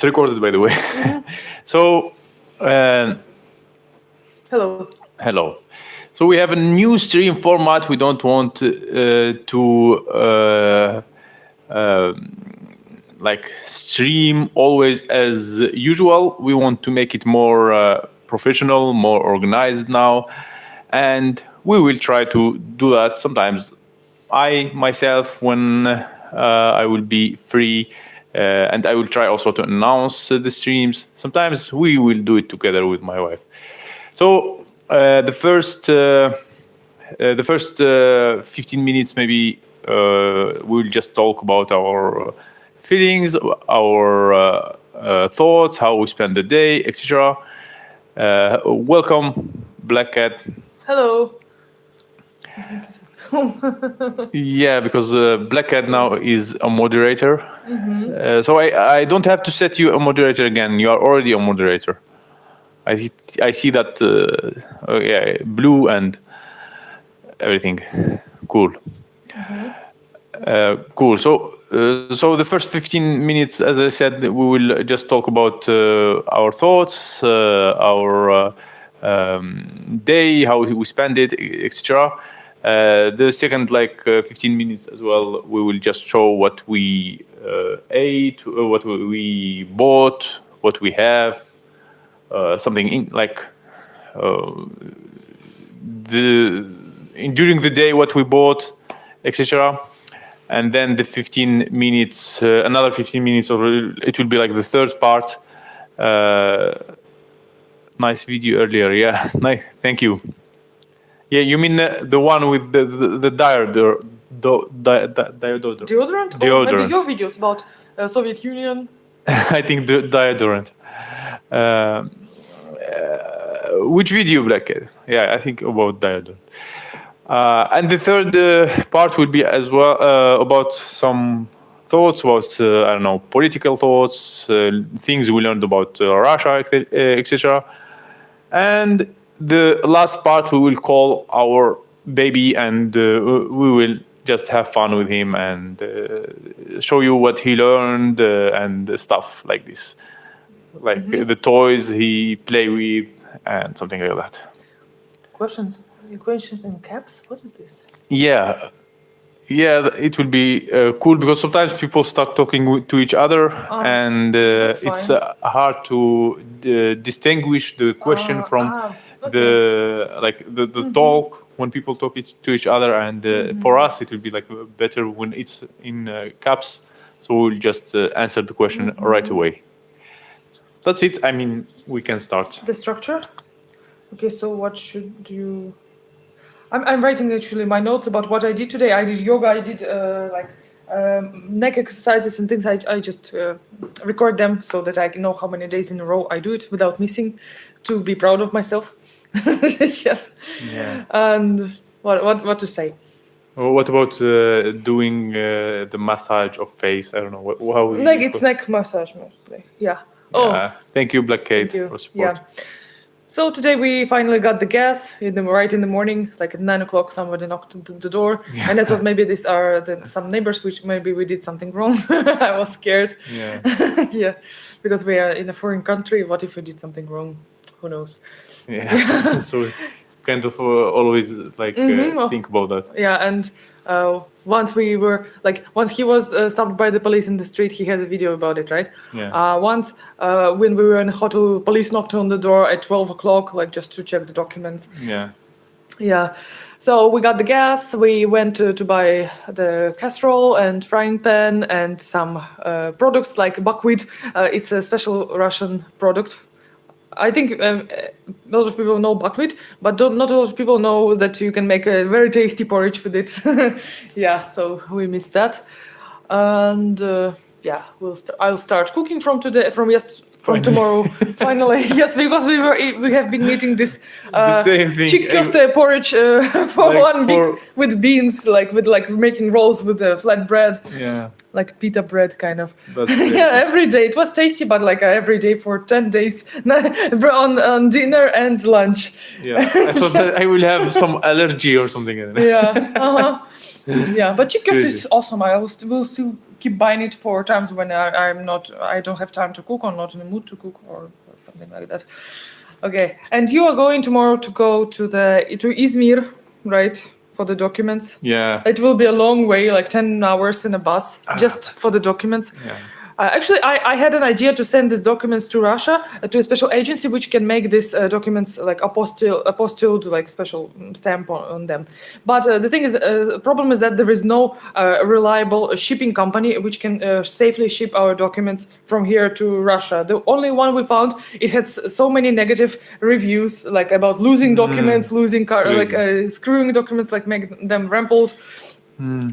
It's recorded, by the way. So, Hello. hello. So we have a new stream format. We don't want to like stream always as usual. We want to make it more professional, more organized now, and we will try to do that sometimes. I myself, when I will be free, and I will try also to announce the streams. Sometimes we will do it together with my wife. So the first 15 minutes, maybe we'll just talk about our feelings, our thoughts, how we spend the day, etc. Welcome, Black Cat. Hello. Yeah, because Black Cat now is a moderator. So I don't have to set you a moderator again. You are already a moderator. I see that. Yeah, blue and everything. Cool. Cool. So the first 15 minutes, as I said, we will just talk about our thoughts, our day, how we spend it, etc. The second 15 minutes as well, we will just show what we ate, what we bought, what we have, something during the day what we bought, etc. And then the 15 minutes, another 15 minutes, or it will be like the third part. Nice video earlier, yeah. Nice, thank you. Yeah, you mean the one with the deodorant? Deodorant? Or maybe your videos about Soviet Union? I think the deodorant. Which video, Black Cat? Yeah, I think about deodorant. And the third part will be as well about some thoughts about, I don't know, political thoughts, things we learned about Russia, etc. And the last part we will call our baby, and we will just have fun with him and show you what he learned and stuff like this. Like the toys he play with and something like that. Questions in caps? What is this? Yeah, it will be cool because sometimes people start talking to each other, and it's hard to distinguish the question from the talk when people talk to each other. And for us, it will be like better when it's in caps, so we'll just answer the question right away. That's it. I mean, we can start. The structure? Okay, so what should you... I'm writing actually my notes about what I did today. I did yoga, I did neck exercises and things. I just record them so that I know how many days in a row I do it without missing, to be proud of myself. Yes. Yeah. And what to say? Well, what about doing the massage of face? I don't know. How It's neck massage mostly. Yeah. Yeah. Thank you, Black Cat, for support. Yeah. So today we finally got the gas right in the morning, like at 9 o'clock. Somebody knocked on the door, and I thought maybe these are some neighbors, which maybe we did something wrong. I was scared. Yeah. Yeah, because we are in a foreign country. What if we did something wrong? Who knows? Yeah. So kind of always think about that. Yeah, and once he was stopped by the police in the street, he has a video about it, right? Yeah. Once when we were in a hotel, police knocked on the door at 12 o'clock, just to check the documents. Yeah. Yeah. So we got the gas, we went to buy the casserole and frying pan and some products like buckwheat. It's a special Russian product. I think a lot of people know buckwheat, but not a lot of people know that you can make a very tasty porridge with it. Yeah, so we missed that. And yeah, I'll start cooking from tomorrow. Finally, yes, because we have been eating this chick porridge for 1 week with beans, with making rolls with flat bread. Yeah. Like pita bread, kind of. Yeah, every day. It was tasty, but every day for 10 days on dinner and lunch. Yeah, I thought that I will have some allergy or something. Yeah. Yeah, but chicken is awesome. I will still keep buying it for times when I don't have time to cook or not in the mood to cook or something like that. Okay, and you are going tomorrow to go to Izmir, right? For the documents. Yeah. It will be a long way, like 10 hours in a bus, just for the documents. Yeah. Actually, I had an idea to send these documents to Russia, to a special agency which can make these documents like apostilled, like special stamp on them. But the thing is, the problem is that there is no reliable shipping company which can safely ship our documents from here to Russia. The only one we found, it had so many negative reviews, like about losing documents, losing screwing documents, like make them rumpled.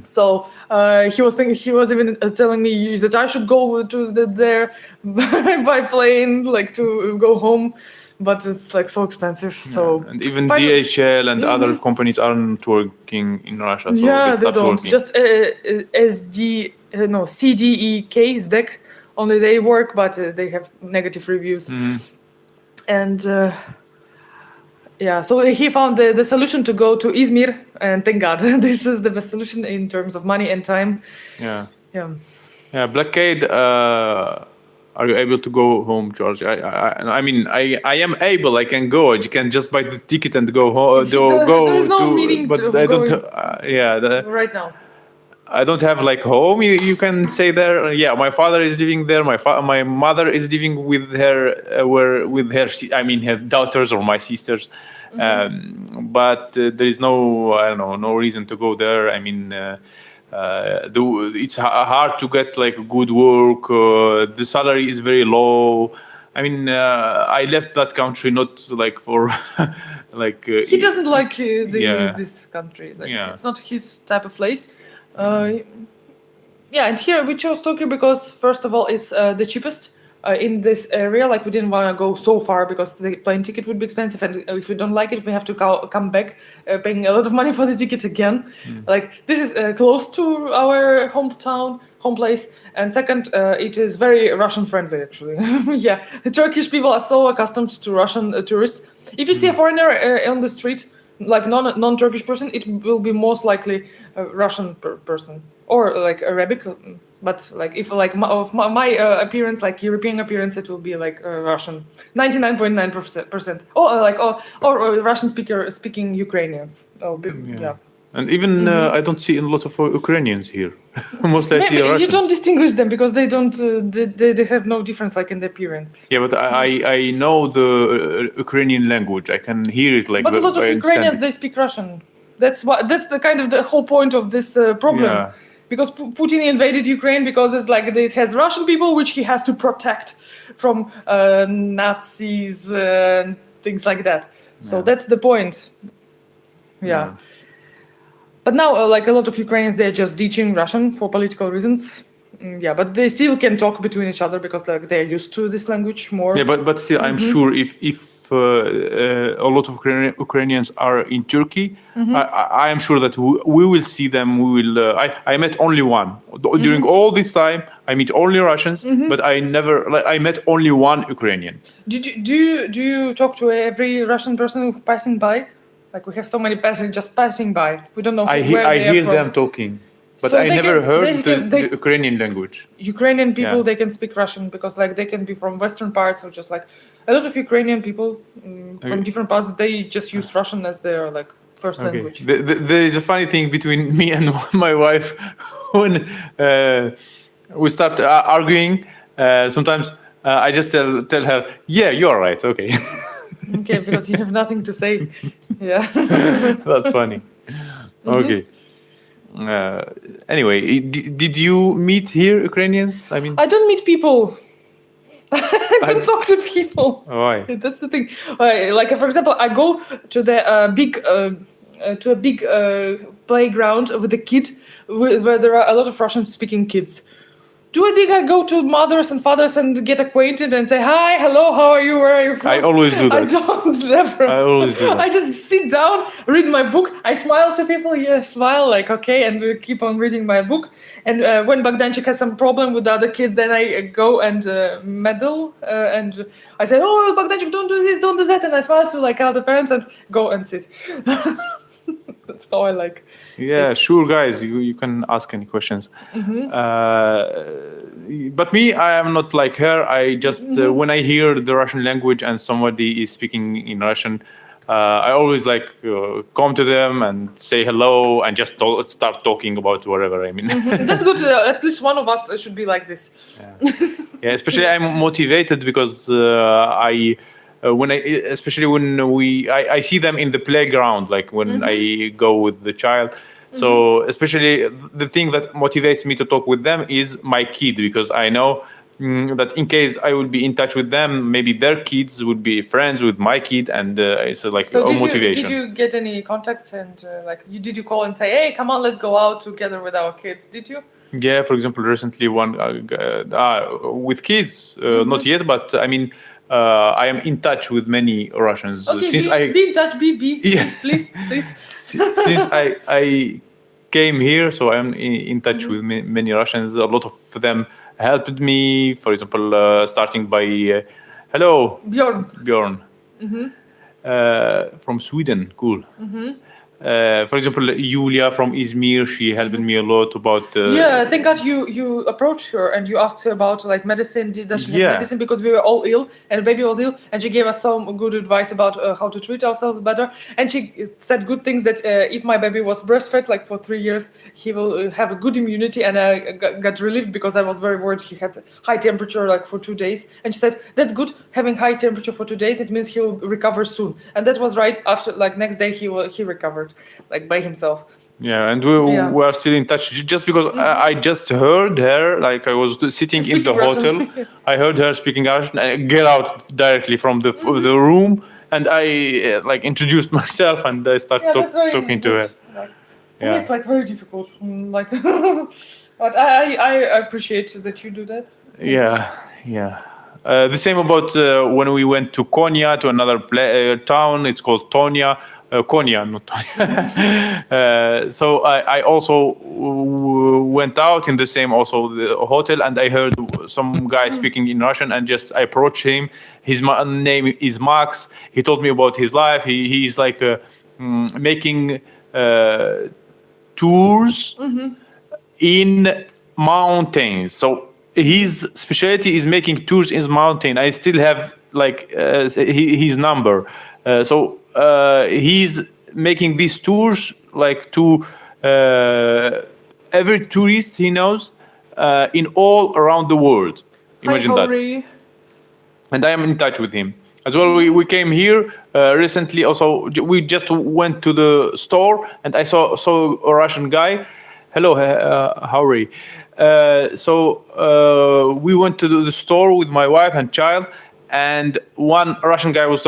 So he was even telling me that I should go to there by plane, like to go home, but it's like so expensive. So and even DHL and other companies aren't working in Russia. So they don't. Working. Just CDEK, SDEC, only they work, but they have negative reviews. And so he found the solution to go to Izmir, and thank God, this is the best solution in terms of money and time. Yeah. Blackade, are you able to go home, George? I mean, I am able. I can go. You can just buy the ticket and go home. There's no meaning but to I don't. Right now. I don't have like home. You can say there. Yeah, my father is living there. My mother is living with her. Her daughters or my sisters. But there is no reason to go there. I mean, it's hard to get like good work. The salary is very low. I mean, I left that country not like for like. He doesn't like this country. It's not his type of place. And here we chose Tokyo because first of all it's the cheapest in this area. Like we didn't want to go so far because the plane ticket would be expensive, and if we don't like it, we have to come back paying a lot of money for the ticket again. Like this is close to our hometown, home place, and second, it is very Russian friendly actually. The Turkish people are so accustomed to Russian tourists. If you see a foreigner on the street, like non-Turkish person, it will be most likely a Russian person or like Arabic. But like if like my appearance, like European appearance, it will be like Russian, 99.9%. Or Russian speaking Ukrainians. And even I don't see a lot of Ukrainians here. Mostly I see Russians. You don't distinguish them because they don't. They have no difference like in the appearance. Yeah, but I know the Ukrainian language. I can hear it like. But a lot of Ukrainians they speak Russian. That's the kind of the whole point of this problem. Yeah. Because Putin invaded Ukraine because it's like it has Russian people which he has to protect from Nazis and things like that. So that's the point. Yeah. But now, like a lot of Ukrainians, they're just teaching Russian for political reasons. But they still can talk between each other because like they're used to this language more. Yeah, but still, I'm sure if a lot of Ukrainians are in Turkey, I am sure that we will see them. We will. I met only one during all this time. I meet only Russians, but I met only one Ukrainian. Do you talk to every Russian person passing by? Like we have so many passing by. We don't know where they are from. I hear them talking. But I never heard the Ukrainian language. Ukrainian people, they can speak Russian because like they can be from western parts or just like a lot of Ukrainian people from different parts, they just use Russian as their like first language. There is a funny thing between me and my wife when we start arguing. Sometimes I just tell her, "Yeah, you're right. Okay." Okay, because you have nothing to say. Yeah. That's funny. Okay. Anyway, did you meet here Ukrainians? I mean, I don't meet people. I don't talk to people. Why? That's the thing. Like for example, I go to the big playground with a kid where there are a lot of Russian-speaking kids. Do I think I go to mothers and fathers and get acquainted and say, hi, hello, how are you, where are you from? I always do that. I don't, never. I always do that. I just sit down, read my book, I smile to people, smile, like, okay, and keep on reading my book. And when Bogdanchik has some problem with the other kids, then I go and meddle, and I say, oh, Bogdanchik, don't do this, don't do that, and I smile to like other parents and go and sit. That's how I like. Yeah, sure, guys. You can ask any questions. But me, I am not like her. I just when I hear the Russian language and somebody is speaking in Russian, I always like come to them and say hello and just start talking about whatever. I mean, That's good. At least one of us should be like this. yeah. Especially I'm motivated because I. When especially when I see them in the playground, like when I go with the child. So especially the thing that motivates me to talk with them is my kid, because I know that in case I will be in touch with them, maybe their kids would be friends with my kid, and it's like So a motivation. did you get any contacts and did you call and say, hey, come on, let's go out together with our kids? Did you? Yeah, for example, recently one with kids, not yet, but I mean, I am in touch with many Russians Okay, since be in touch, be Yeah. please. since I came here, so I'm in touch with many Russians. A lot of them helped me. For example, starting by hello, Bjorn. from Sweden. Cool. For example, Yulia from Izmir, she helped me a lot about. Yeah, thank God you approached her and you asked her about like medicine. Does she have medicine? Because we were all ill and the baby was ill, and she gave us some good advice about how to treat ourselves better. And she said good things that if my baby was breastfed like for 3 years, he will have a good immunity. And I got relieved because I was very worried. He had high temperature like for 2 days, and she said that's good having high temperature for 2 days. It means he'll recover soon, and that was right. After like next day he recovered. Like by himself. Yeah, and we are still in touch just because I just heard her, like I was sitting in the hotel. I heard her speaking Russian. I get out directly from the room, and I like introduced myself and I started talking to her. Like, for me, it's like very difficult. Like, but I appreciate that you do that. Yeah. The same about when we went to Konya, to another town. It's called Tonya. Konya, not Tonya. So I also went out in the same the hotel, and I heard some guy speaking in Russian, and just I approached him. His name is Max. He told me about his life. He's like making tours in mountains. So his specialty is making tours in mountain. I still have like his number. So he's making these tours like to every tourist he knows in all around the world. Imagine that. And I am in touch with him as well. We came here recently. Also, we just went to the store, and I saw a Russian guy. Hello, how are you? So we went to the store with my wife and child. And one Russian guy was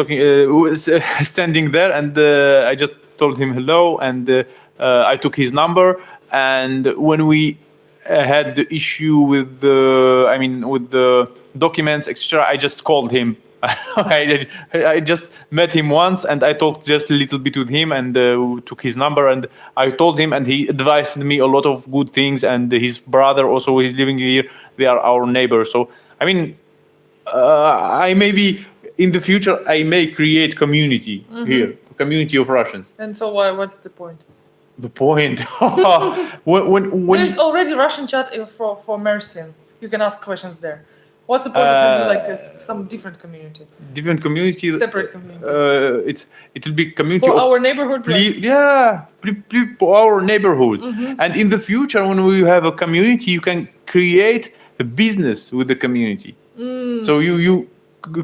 standing there, and I just told him hello, and I took his number. And when we had the issue with the documents, etc., I just called him. I just met him once, and I talked just a little bit with him, and took his number, and I told him, and he advised me a lot of good things. And his brother also is living here; they are our neighbors. So I mean. I maybe in the future I may create community here, community of Russians. And so what's the point? The point when there's already Russian chat for Mersin. You can ask questions there. What's the point of having like some different community? Different community. Separate community. It will be community for of our neighborhood. For our neighborhood. And in the future, when we have a community, you can create a business with the community. So you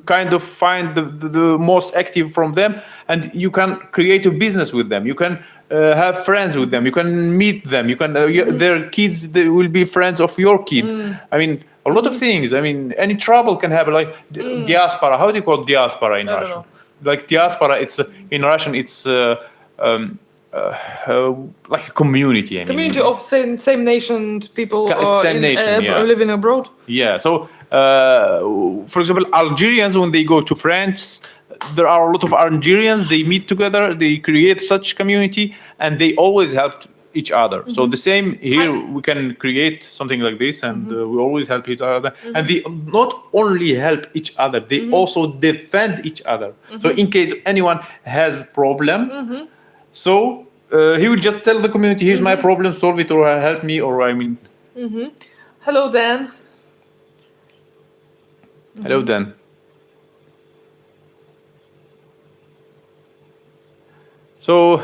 kind of find the most active from them, and you can create a business with them. You can have friends with them. You can meet them. You can their kids, they will be friends of your kid. I mean, a lot of things. I mean, any trouble can happen. Like diaspora. How do you call diaspora in Russian? Like diaspora, it's in Russian. It's like a community. Community of same nation people living abroad. Yeah. So, for example, Algerians, when they go to France, there are a lot of Algerians. They meet together. They create such community, and they always help each other. So the same here, we can create something like this, and we always help each other. And they not only help each other, they also defend each other. So in case anyone has problem, so he will just tell the community, here's my problem, solve it, or help me, or I mean, Hello, Dan. hello Dan. So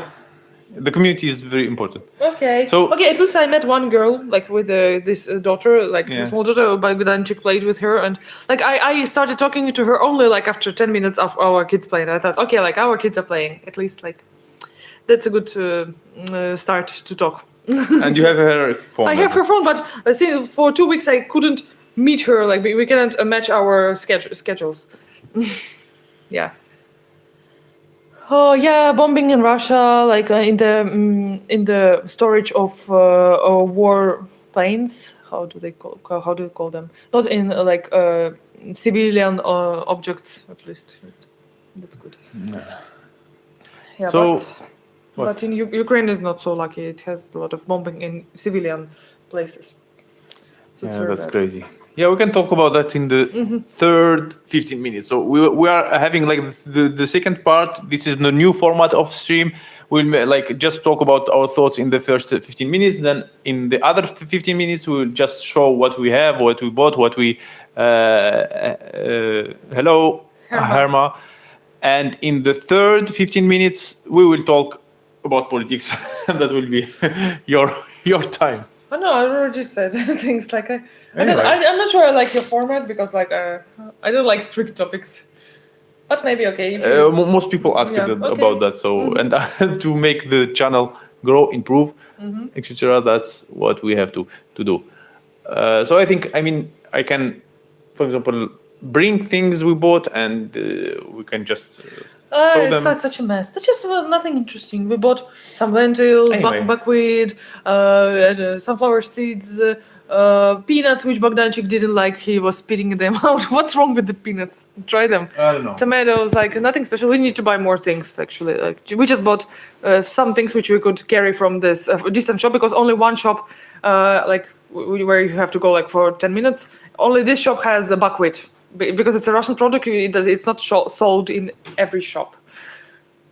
the community is very important. Okay. So- okay, at least I met one girl, like with this daughter, like Yeah. small daughter. Bogdanchik played with her, and like I started talking to her only like after 10 minutes of our kids playing. I thought, okay, like our kids are playing. At least like that's a good start to talk. And you have her phone. I have her phone, but see, for 2 weeks I couldn't meet her. Like we couldn't match our schedules. Yeah. Oh yeah, bombing in Russia, like in the storage of war planes. How do you call them? Not in civilian objects, at least. That's good. Yeah, So, but in Ukraine is not so lucky. It has a lot of bombing in civilian places. So it's Yeah, very that's bad. crazy. Yeah, we can talk about that in the third 15 minutes. So we are having like the second part. This is the new format of stream. We'll like just talk about our thoughts in the first 15 minutes. Then in the other 15 minutes, we'll just show what we have, what we bought, what we. Hello, Herma. And in the third 15 minutes, we will talk about politics. That will be your time. Oh no, I already said things like Anyway. I'm not sure I like your format because like I don't like strict topics, but maybe okay. If you, Most people ask Yeah, it okay. about that. So and to make the channel grow, improve, etc. That's what we have to do. So I think I can, for example, bring things we bought and we can just show it's them. such a mess. That's just nothing interesting. We bought some lentils, Anyway. buckwheat, sunflower seeds, peanuts, which Bogdanchik didn't like. He was spitting them out. What's wrong with the peanuts? Try them. I don't know. Tomatoes, like nothing special. We need to buy more things actually. Like we just bought some things which we could carry from this distant shop because only one shop, where you have to go like for 10 minutes. Only this shop has a buckwheat because it's a Russian product. It's not sold in every shop.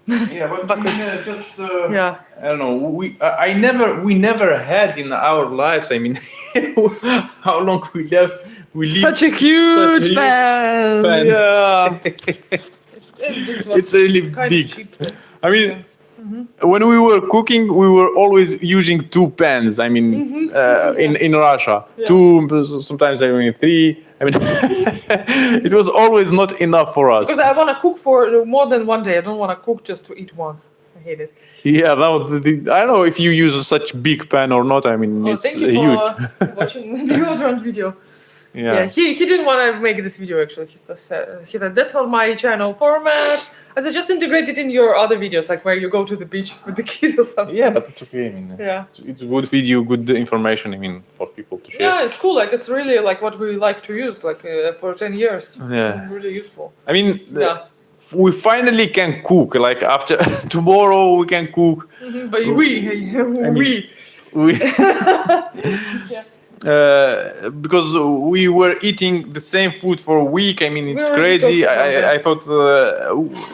Yeah, but just Yeah. I don't know. We never had in our lives. I mean, how long we live. Such a huge huge pan. pan. Yeah. It's really kind big. Of cheap. I mean, when we were cooking, we were always using 2 pans. I mean, in Russia, 2, sometimes three. I mean, it was always not enough for us. Because I want to cook for more than one day. I don't want to cook just to eat once. I hate it. Yeah, now I don't know if you use such big pan or not. I mean, Oh, it's thank you huge. for watching the deodorant video. Yeah. He didn't want to make this video actually. He said that's not my channel format. I said just integrate it in your other videos, like where you go to the beach with the kid or something. Yeah, but it's okay. I mean, Yeah. it's good video, good information. I mean, for people to share. Yeah, it's cool. Like it's really like what we like to use, like for 10 years. Yeah. Really useful. I mean, Yeah. we finally can cook. Like after tomorrow, we can cook. But we. We Yeah. because we were eating the same food for a week. I mean, it's We already crazy. talked about I thought,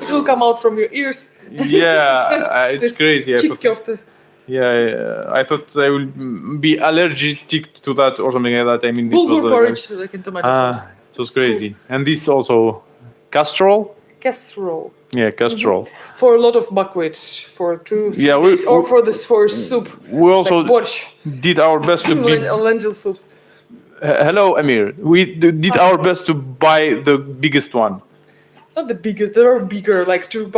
It will come out from your ears. yeah, it's This crazy. I chick thought, of the. I thought I will be allergic to that or something like that. I mean, it was Bulgur porridge, like in tomato sauce. it was crazy. And this also casserole. Casserole. Yeah, casserole. For a lot of buckwheat, for 2 Yeah, days, or for soup. We also like borscht, did our best to be. lentil soup. Hello, Amir. We did our best to buy the biggest one. Not the biggest. There are bigger, like to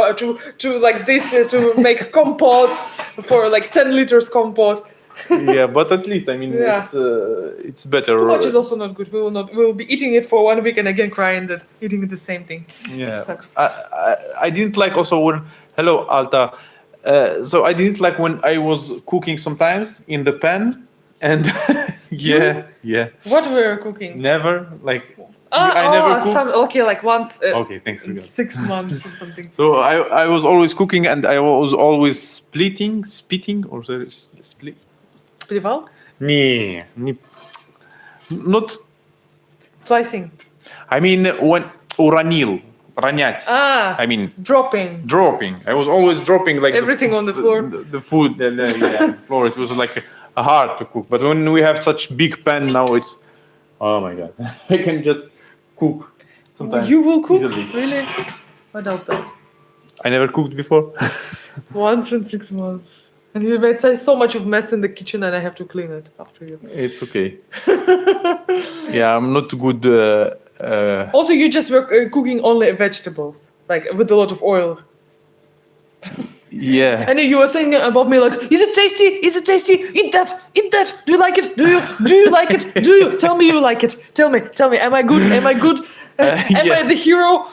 like this to make compote for like 10 liters compote. Yeah, but at least I mean Yeah. it's better. Too much is also not good. We'll be eating it for 1 week and again crying that eating the same thing. Yeah, It sucks. I didn't like also when hello Alta. So I didn't like when I was cooking sometimes in the pan, and yeah, What we're cooking? never like I never cooked. Okay, like once Okay, thanks. in God. 6 months or something. So I was always cooking and I was always spitting or split. Prival? Not. Slicing. I mean when uranil. ронять. I mean, dropping. I was always dropping like Everything on the floor. The food, on the floor. It was like hard to cook. But when we have such big pan now, it's oh my god, I can just cook sometimes. You will cook? easily. Really? I doubt that. I never cooked before. Once in 6 months. And you made so much of mess in the kitchen and I have to clean it after you. It's okay. Yeah, I'm not good. Also, you just were cooking only vegetables, like with a lot of oil. Yeah. And you were saying about me like, is it tasty? Is it tasty? Eat that. Eat that. Do you like it? Do you like it? Do you? Tell me you like it. Tell me. Am I good? Am I good? Am I the hero?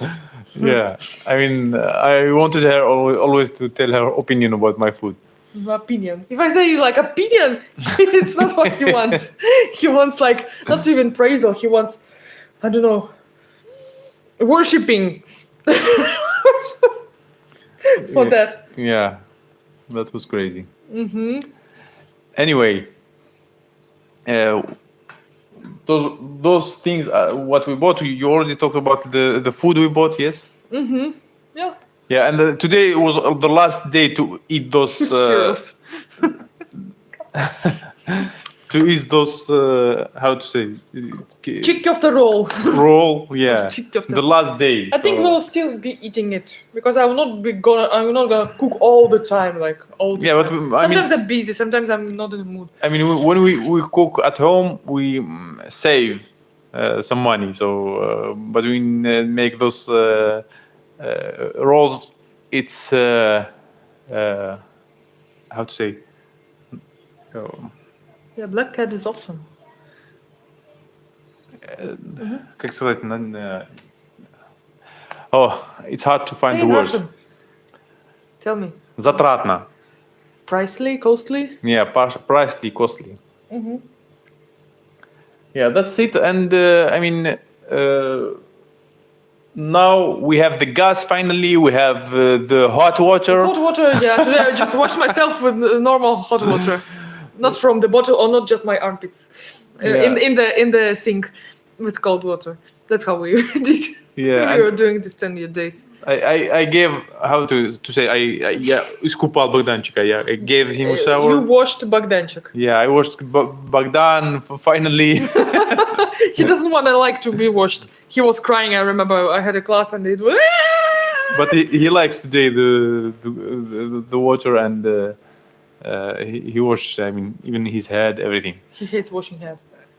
Yeah. I mean, I wanted her always to tell her opinion about my food. Opinion. If I say you like opinion, it's not what he wants. He wants like not even praise, or he wants, I don't know, worshipping. For that. Yeah, that was crazy. Anyway, those things, what we bought. You already talked about the food we bought. Yes. Yeah. Yeah, and today was the last day to eat those. Heroes. To eat those. How to say? Chick of the roll. Roll. Yeah. Chick of The last day. I think we'll still be eating it because I will not gonna cook all the time, like all the Yeah, time. but I mean, Sometimes I'm busy, sometimes I'm not in the mood. I mean, when we cook at home, we save some money. So, but we make those rolls. It's how to say? Yeah, Black Cat is awesome. Как сказать? Oh, it's hard to find Say the in word. Russian. Tell me. Затратно. Pricely, costly? Yeah, pricely, costly. Yeah, that's it. And I mean, now we have the gas. Finally, we have the hot water. Hot water, yeah. Today I just washed myself with normal hot water, not from the bottle, or not just my armpits. Yeah. In the sink with cold water. That's how we did. Yeah, We were doing this 10 days. I gave how to say I искупал Богданчика. Yeah, I gave him a shower. You washed Bogdanchik. Yeah, I washed Bogdan finally. He doesn't want to be washed. He was crying. I remember I had a class and it was. But he likes today the water and he washed. I mean, even his head, everything. He hates washing head.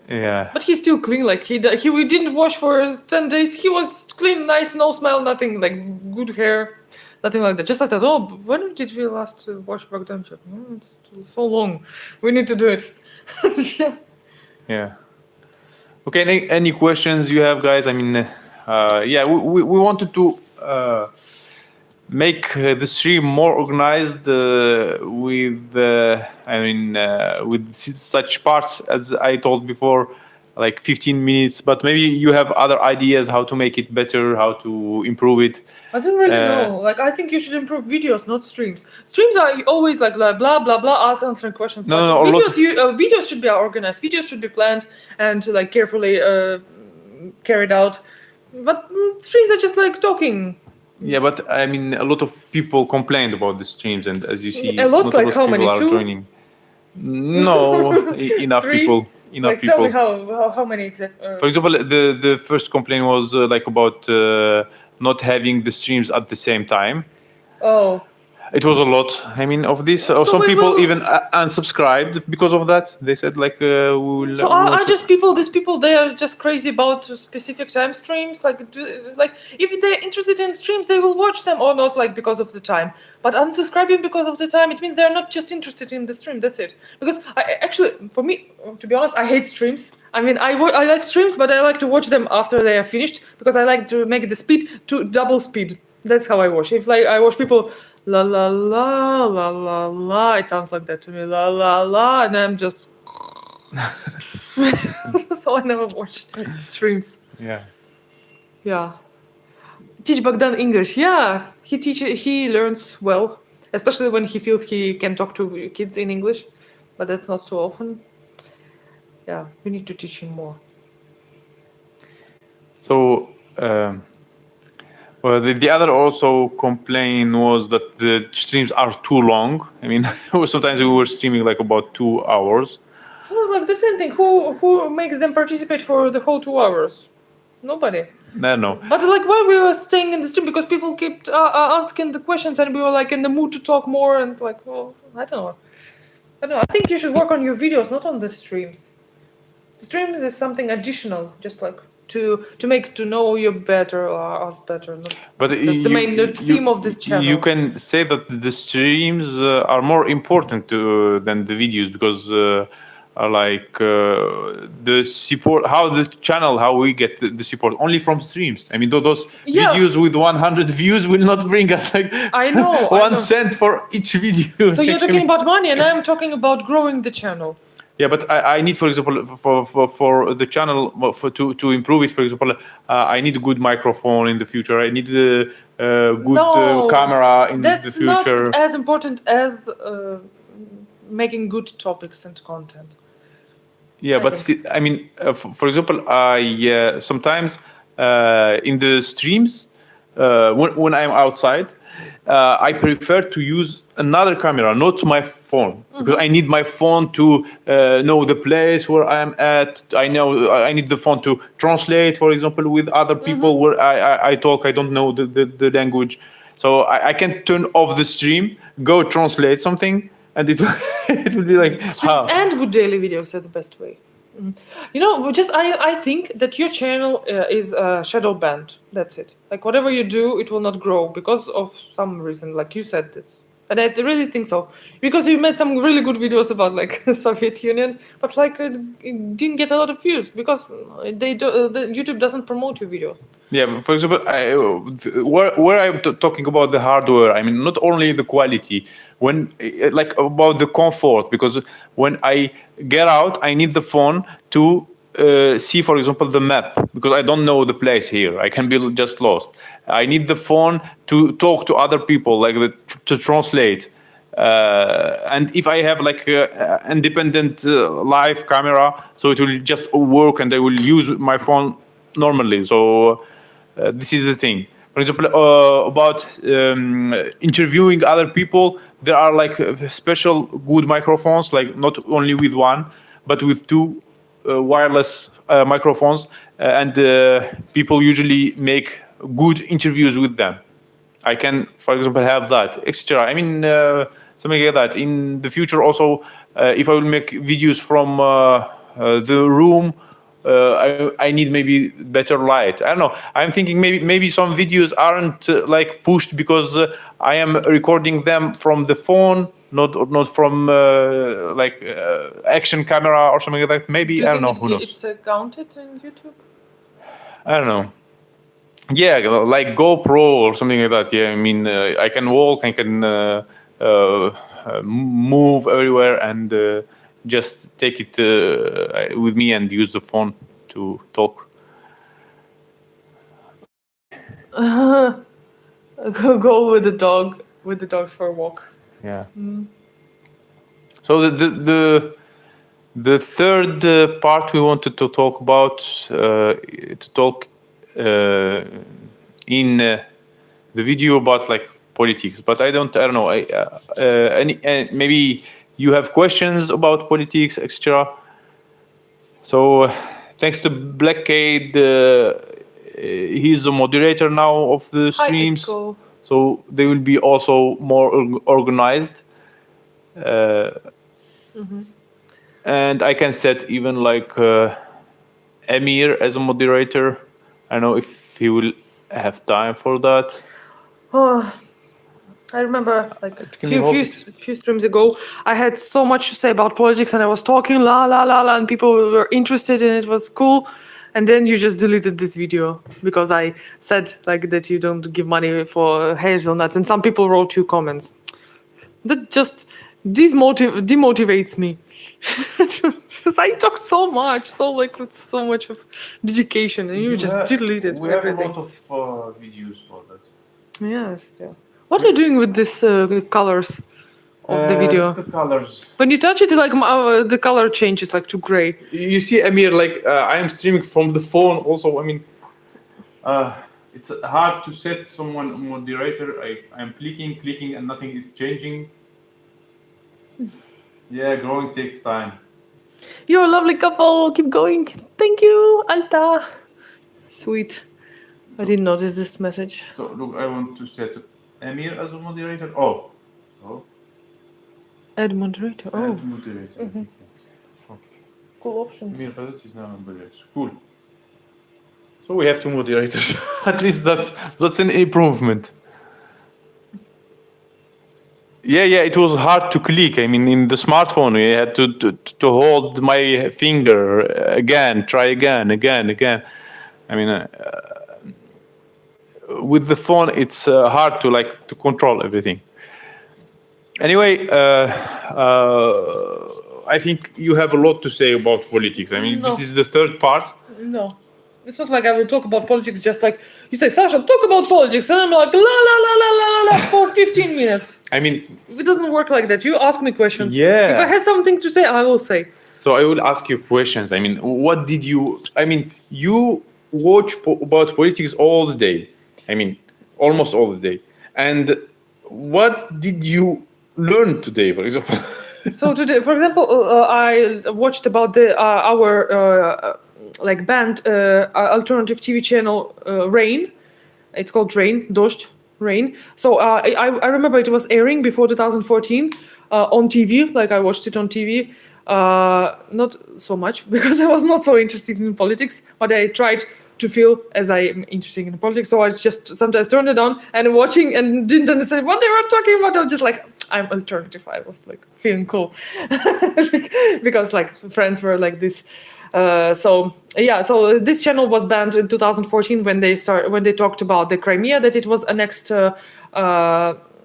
Yeah. But he's still clean. Like we didn't wash for 10 days. He was clean, nice, no smell, nothing. Like good hair, nothing like that. Just like that. Oh, when did we last wash Bogdanchik? It's so long. We need to do it. Yeah. Yeah. Okay. Any questions you have, guys? I mean, yeah, we wanted to make the stream more organized with such parts as I told before, like 15 minutes. But maybe you have other ideas how to make it better, how to improve it. I don't really know. Like I think you should improve videos, not streams. Streams are always like blah blah blah, us answering questions. No, but no, videos, videos should be organized. Videos should be planned and like carefully carried out. But streams are just like talking. Yeah, but I mean, a lot of people complained about the streams, and as you see, A lot, not like of how people many? are 2? joining. No, enough Three? people. Enough Like people. tell me how many exactly? For example, the first complaint was like about not having the streams at the same time. Oh. It was a lot. I mean, of this, some we people will- even unsubscribed because of that. They said like, we will. So we are want to- just people? These people, they are just crazy about specific time streams. Like if they're interested in streams, they will watch them or not. Like because of the time. But unsubscribing because of the time, it means they're not just interested in the stream. That's it. Because for me, to be honest, I hate streams. I mean, I like streams, but I like to watch them after they are finished because I like to make the speed to double speed. That's how I watch. If like I watch people. La la la la la la. It sounds like that to me. La la la, and I'm just. So I never watch streams. Yeah. Yeah. Teach Bogdan English. Yeah, he learns well, especially when he feels he can talk to kids in English, but that's not so often. Yeah, we need to teach him more. So, Well, the other also complaint was that the streams are too long. I mean, sometimes we were streaming like about 2 hours. So like the same thing. Who makes them participate for the whole 2 hours? Nobody. I don't know. But like while we were staying in the stream, because people kept asking the questions, and we were like in the mood to talk more, and like, well, I don't know. I think you should work on your videos, not on the streams. Streams is something additional, just like to make to know you better or us better. Not But just the main theme of this channel. You can say that the streams are more important than the videos, because are like the support, how the channel, how we get the support only from streams. I mean, those Yeah. videos with 100 views will not bring us like I know, 1 cent for each video. So you're talking about money, and I'm talking about growing the channel. Yeah, but I need, for example, for the channel, to improve it, for example, I need a good microphone in the future. I need a good camera in the future. That's not as important as making good topics and content. Yeah, but still, I mean, for example, I sometimes in the streams, when I'm outside, I prefer to use another camera, not my phone, because I need my phone to know the place where I am at. I need the phone to translate, for example, with other people where I talk. I don't know the language, so I can turn off the stream, go translate something, and it it will be like Streams and good daily videos are the best way. You know, just I think that your channel is shadow banned. That's it. Like whatever you do, it will not grow because of some reason. Like you said this, and I really think so, because you made some really good videos about like Soviet Union, but like it didn't get a lot of views because the YouTube doesn't promote your videos. Yeah, but for example, where I'm talking about the hardware, I mean, not only the quality, when like about the comfort, because when I get out, I need the phone to see, for example, the map, because I don't know the place here. I can be just lost. I need the phone to talk to other people, like to translate. And if I have like independent live camera, so it will just work, and I will use my phone normally. So this is the thing. For example, about interviewing other people, there are like special good microphones, like not only with one, but with two wireless microphones, and people usually make good interviews with them. I can, for example, have that, etc. I mean, something like that. In the future, also, if I will make videos from the room, I need maybe better light. I don't know. I'm thinking maybe some videos aren't like pushed because I am recording them from the phone, not from like action camera or something like that. Maybe I don't know. Who knows? It's counted in YouTube. I don't know. Yeah, like GoPro or something like that. Yeah, I mean, I can walk, I can move everywhere, and just take it with me and use the phone to talk. Go with the dogs for a walk. Yeah. So the third part we wanted to talk about, in the video about like politics, but I don't know. Maybe you have questions about politics, etc. So thanks to Blackade, he's the moderator now of the streams. Hi, Nico. So they will be also more organized. And I can set even like Emir as a moderator. I don't know if he will have time for that. Oh, I remember like a few streams ago, I had so much to say about politics, and I was talking la la la la, and people were interested, and it was cool. And then you just deleted this video because I said like that you don't give money for hazelnuts, and some people wrote 2 comments. That just demotivates me. Because I talk so much, so like with so much of dedication, and you just deleted we have everything. a lot of videos for that. Yes, yeah. What are you doing with this colors of the video? The colors. When you touch it, like the color changes like to gray. You see, Emir, like I am streaming from the phone. Also, I mean, it's hard to set someone a moderator. I'm clicking, and nothing is changing. Yeah, growing takes time. You're a lovely couple. Keep going. Thank you, Alta. Sweet. I didn't notice this message. So look, I want to set Emir as a moderator. Oh. Add moderator. Oh, Add moderator. Okay. cool option. Emir Kazet is now a moderator. Cool. So we have 2 moderators. At least that's an improvement. Yeah, it was hard to click. I mean, in the smartphone, I had to hold my finger again, try again. I mean, with the phone, it's hard to control everything. Anyway, I think you have a lot to say about politics. I mean, No. This is the 3rd part. No. It's not like I will talk about politics just like you say, Sasha, talk about politics, and I'm like la la la la la la for 15 minutes. I mean, It doesn't work like that. You ask me questions. Yeah. If I have something to say, I will say. so I will ask you questions. I mean, what did you? I mean, you watch about politics all the day. I mean, almost all the day. And what did you learn today, for example? So today, for example, I watched about our band alternative TV channel Rain. It's called Rain, Дождь, Rain. So I remember it was airing before 2014 on TV. Like I watched it on TV. Not so much because I was not so interested in politics, but I tried to feel as I am interested in politics. So I just sometimes turned it on and watching and didn't understand what they were talking about. I was just like, I'm alternative. I was like feeling cool because like friends were like this. So this channel was banned in 2014 when they talked about the Crimea, that it was annexed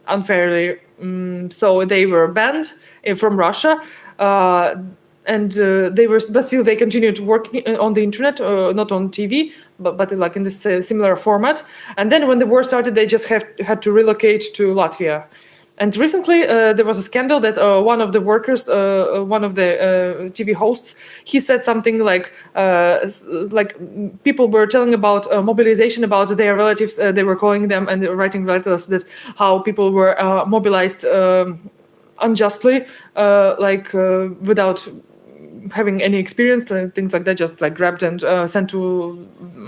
unfairly. So they were banned from Russia. And but still they continued working on the internet, not on TV, but like in this similar format. And then when the war started, they just had to relocate to Latvia. And recently there was a scandal that one of the workers, one of the TV hosts, he said something like people were telling about mobilization about their relatives. They were calling them and writing letters that how people were mobilized unjustly, without having any experience, things like that, just like grabbed and sent to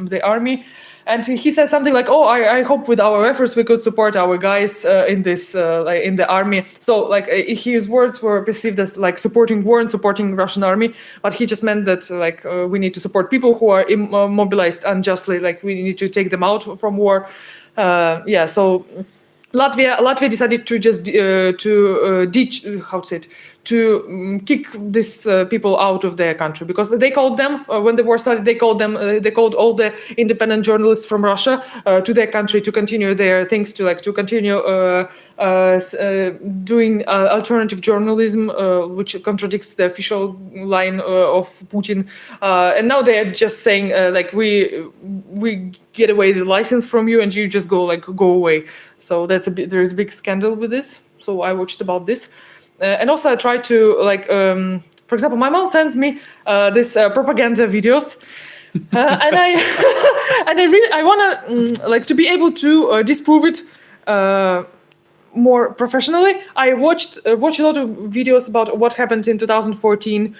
the army. And he said something like, "Oh, I hope with our efforts we could support our guys in this, in the army." So, like, his words were perceived as like supporting war and supporting Russian army, but he just meant that we need to support people who are mobilized unjustly. Like, we need to take them out from war. So Latvia decided to just kick these people out of their country, because they called them when the war started. They called all the independent journalists from Russia to their country to continue their things, to continue doing alternative journalism, which contradicts the official line of Putin. And now they are just saying we get away the license from you and you just go away. So there is a big scandal with this. So I watched about this. And also I try to for example, my mom sends me this propaganda videos, and I want to be able to disprove it more professionally. I watched a lot of videos about what happened in 2014 in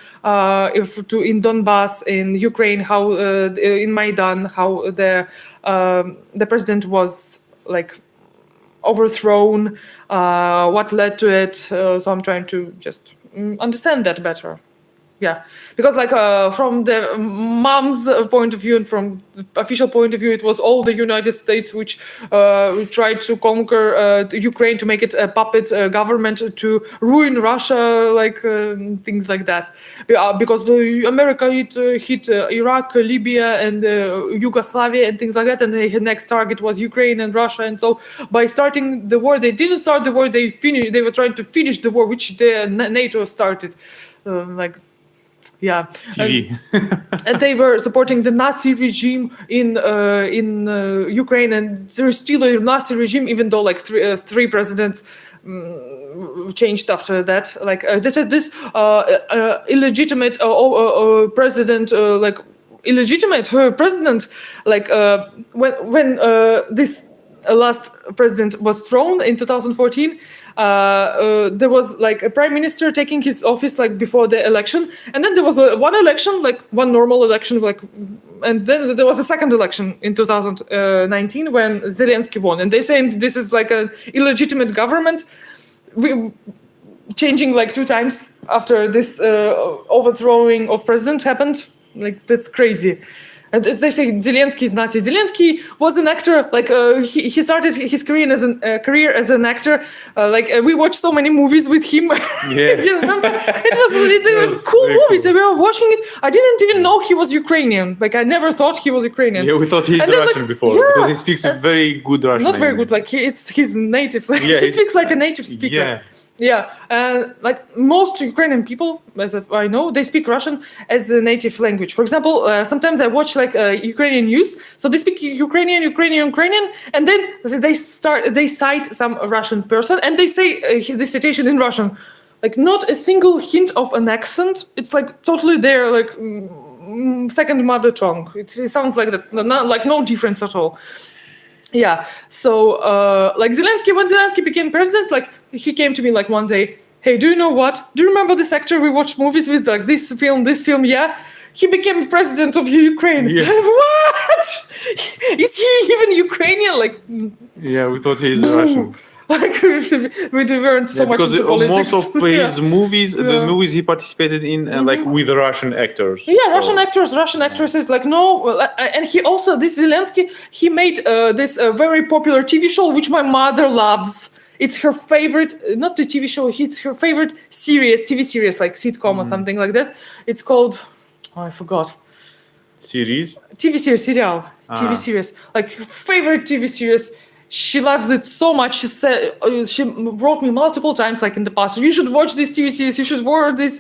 Donbass, in Ukraine, how in Maidan, how the president was overthrown, what led to it. So I'm trying to just understand that better. Yeah, because from the mom's point of view and from the official point of view, it was all the United States which tried to conquer Ukraine, to make it a puppet government, to ruin Russia, things like that. Because America hit Iraq, Libya, and Yugoslavia and things like that, and the next target was Ukraine and Russia. And so by starting the war, they didn't start the war; they were trying to finish the war, which the NATO started. Yeah, TV. And they were supporting the Nazi regime in Ukraine, and there is still a Nazi regime, even though three presidents changed after that. They said this illegitimate president illegitimate president. Like when this last president was thrown in 2014, there was like a prime minister taking his office like before the election, and then there was one election, like one normal election, like, and then there was a second election in 2019 when Zelensky won, and they're saying this is like an illegitimate government. Changing like 2 times after this overthrowing of president happened. Like, that's crazy. And they say Zelensky is Nazi. Zelensky was an actor. Like he started his career as an actor. We watched so many movies with him. Yeah. You remember? It was cool movies. Cool. We were watching it. I didn't even know he was Ukrainian. Like, I never thought he was Ukrainian. Yeah, we thought he's And then, Russian like, before yeah. because he speaks a very good Russian. Not very language. good. Like it's his native. Yeah, He speaks like a native speaker. Yeah. Yeah, like most Ukrainian people, as I know, they speak Russian as a native language. For example, sometimes I watch like Ukrainian news, so they speak Ukrainian, and then they cite some Russian person, and they say the citation in Russian, like not a single hint of an accent. It's like totally their like second mother tongue. It sounds like that, not like no difference at all. Yeah, so like when Zelensky became president, like he came to me like one day, hey, do you know what? Do you remember this actor we watched movies with, like this film? Yeah, he became president of Ukraine. Yeah. What? Is he even Ukrainian? Like, Yeah, we thought he's Russian. like we weren't so much because into politics. most of his movies, the Yeah. movies he participated in, like with Russian actors. Yeah, Russian actors, Russian actresses, like no, and he also, this Zelensky, he made this very popular TV show which my mother loves. It's her favorite, not the TV show, it's her favorite TV series, like sitcom or something like that. It's called, I forgot. Series. TV series, serial, TV series, like her favorite TV series. She loves it so much. She said she wrote me multiple times, like in the past. You should watch this TV series. You should watch this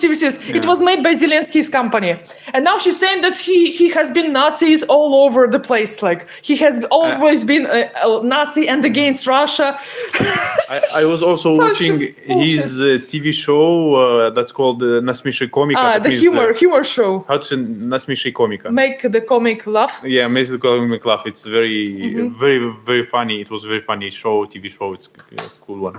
TV series. Yeah. It was made by Zelensky's company, and now she's saying that he has been Nazis all over the place. Like he has always been a Nazi and against Russia. I was also Such watching his TV show that's called Nasmishi Komika. That the means, humor show. how to say Nasmishi Komika? Make the comic laugh. Yeah, makes the comic laugh. It's very, very funny. It was a very funny TV show. It's a cool one.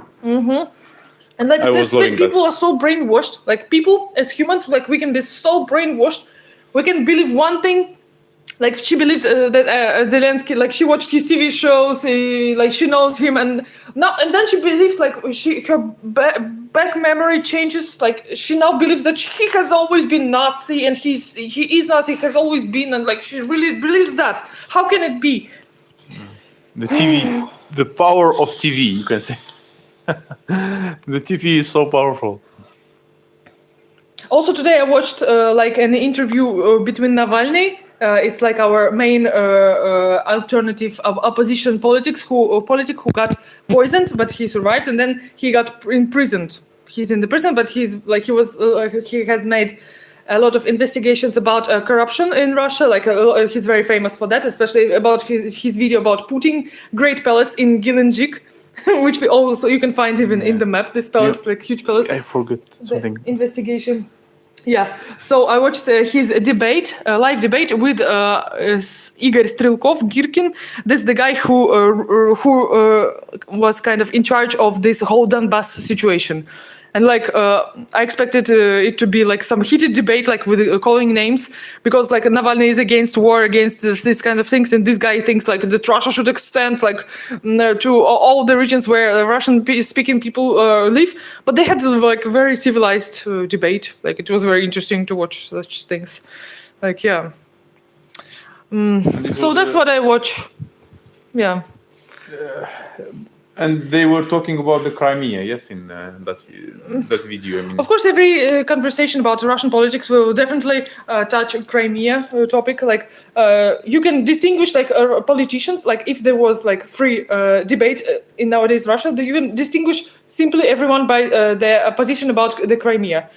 And like I was loving that. people are so brainwashed. Like people as humans, like we can be so brainwashed. We can believe one thing. Like she believed that Zelensky, like she watched his TV shows, like she knows him, and then she believes like her back memory changes. Like she now believes that he has always been Nazi, and he is Nazi, has always been, and like she really believes that. How can it be? The TV, the power of TV, you can say. The TV is so powerful. Also today I watched like an interview between Navalny. It's like our main alternative opposition politic who got poisoned, but he survived, and then he got imprisoned. He's in the prison, but he has made a lot of investigations about corruption in Russia. Like he's very famous for that, especially about his video about Putin Great Palace in Gelendzhik, which you can find even in the map. This palace, like huge palace. I forgot something. The investigation. Yeah, so I watched his debate, live debate with Igor Strelkov, Girkin. That's the guy who was kind of in charge of this whole Donbass situation. And like I expected it to be like some heated debate, like with calling names, because like Navalny is against war, against this kind of things, and this guy thinks like that Russia should extend like to all the regions where Russian-speaking people live. But they had like a very civilized debate. Like it was very interesting to watch such things. Like yeah. So that's what I watch. Yeah. And they were talking about the Crimea, yes, in that video. I mean, Of course, every conversation about Russian politics will definitely touch Crimea topic. Like you can distinguish like politicians. Like if there was like free debate in nowadays Russia, you can distinguish simply everyone by their position about the Crimea.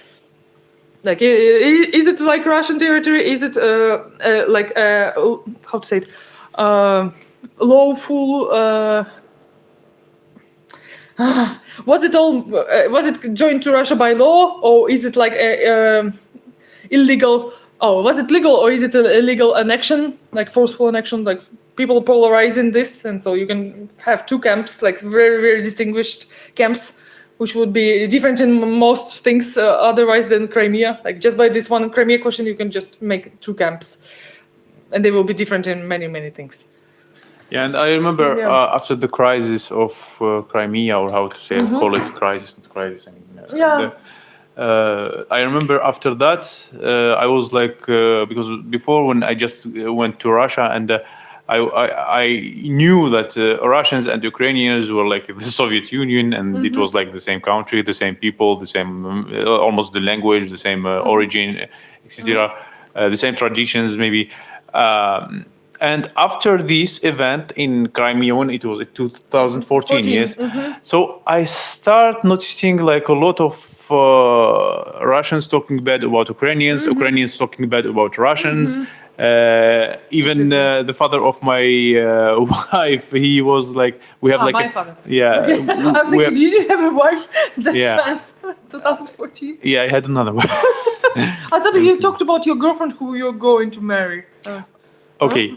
Like, is it like Russian territory? Is it like how to say it? Lawful. Was it joined to Russia by law, or is it like illegal Oh, was it legal or is it an illegal annexion, like forceful annexion? Like people polarize in this, and so you can have two camps, like very, very distinguished camps, which would be different in most things otherwise than Crimea. Like just by this one Crimea question, you can just make two camps, and they will be different in many, many things. Yeah, and I remember Yeah. after the crisis of Crimea, or how to say, call it crisis, not crisis. I mean, Yeah. I remember after that, I was like, because before when I just went to Russia, and I knew that Russians and Ukrainians were like the Soviet Union, and it was like the same country, the same people, the same, almost the language, the same origin, etc., the same traditions, maybe. And after this event in Crimea, when it was in 2014, yes. So I start noticing like a lot of Russians talking bad about Ukrainians, Ukrainians talking bad about Russians. Even the father of my wife, he was like, we have like, my father. yeah, I was we like, have- did you have a wife that Yeah. time? 2014. yeah, I had another one. I thought you talked about your girlfriend who you're going to marry. Okay,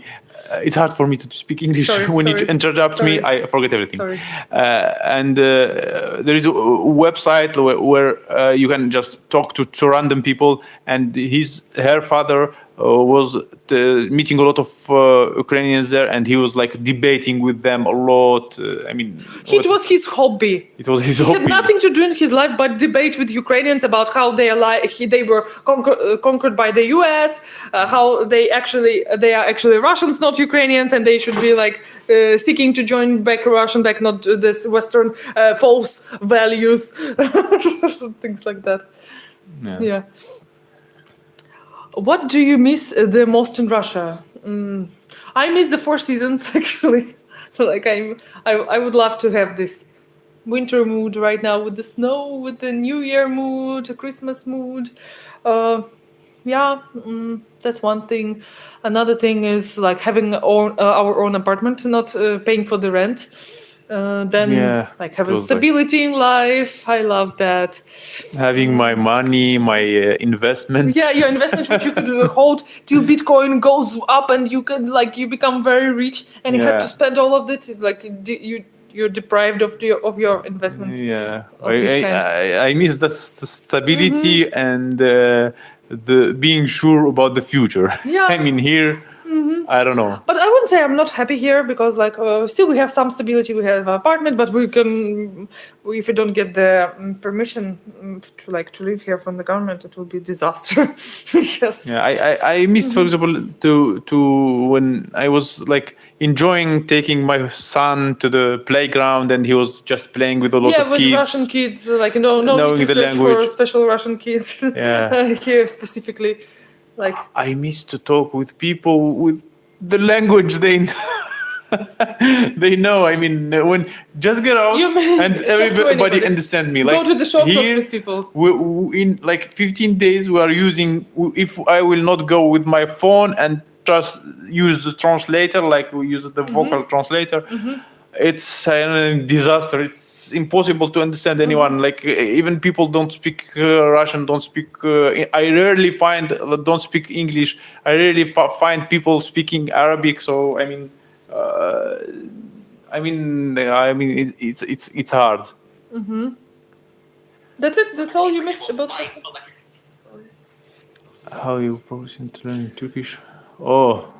it's hard for me to speak English Sorry, when you sorry, interrupt me. sorry. I forget everything. Sorry. And there is a website where you can just talk to random people, and her father was meeting a lot of Ukrainians there, and he was like debating with them a lot. I mean, It was his hobby. it was his He hobby. had nothing to do in his life but debate with Ukrainians about how they were conquered by the U.S., how they are actually Russians, not Ukrainians, and they should be like seeking to join back Russian, back not this Western false values, things like that. Yeah. What do you miss the most in Russia? I miss the 4 seasons actually. Like I would love to have this winter mood right now with the snow, with the New Year mood, a Christmas mood. That's one thing. Another thing is like having our own apartment, not paying for the rent. Then like having totally. stability in life. I love that. Having my money, my investment. Yeah, your investment which you could hold till Bitcoin goes up and you become very rich, and you have to spend all of it. Like you're deprived of your investments. Yeah, of this kind. I miss the stability and the being sure about the future. Yeah. I mean here, I don't know. But I wouldn't say I'm not happy here because like still we have some stability. We have an apartment, but we can, if we don't get the permission to live here from the government, it will be a disaster. Yes. Yeah, I missed, for example, to when I was like enjoying taking my son to the playground and he was just playing with a lot of with kids. Russian kids, like no knowing need to the search for language. special Russian kids. Yeah. Here specifically, like I miss to talk with people with the language they they know. I mean, when just get out You may and talk to everybody anybody. understand me. go Like to the shop, talk here, with people. in like 15 days, we are using. If I will not go with my phone and just use the translator, like we use the vocal translator, it's a disaster. It's impossible to understand anyone. Like even people don't speak Russian, don't speak. I rarely don't speak English. I rarely find people speaking Arabic. So I mean, it's hard. That's it. That's all you missed about. How you approach into learning Turkish? Oh,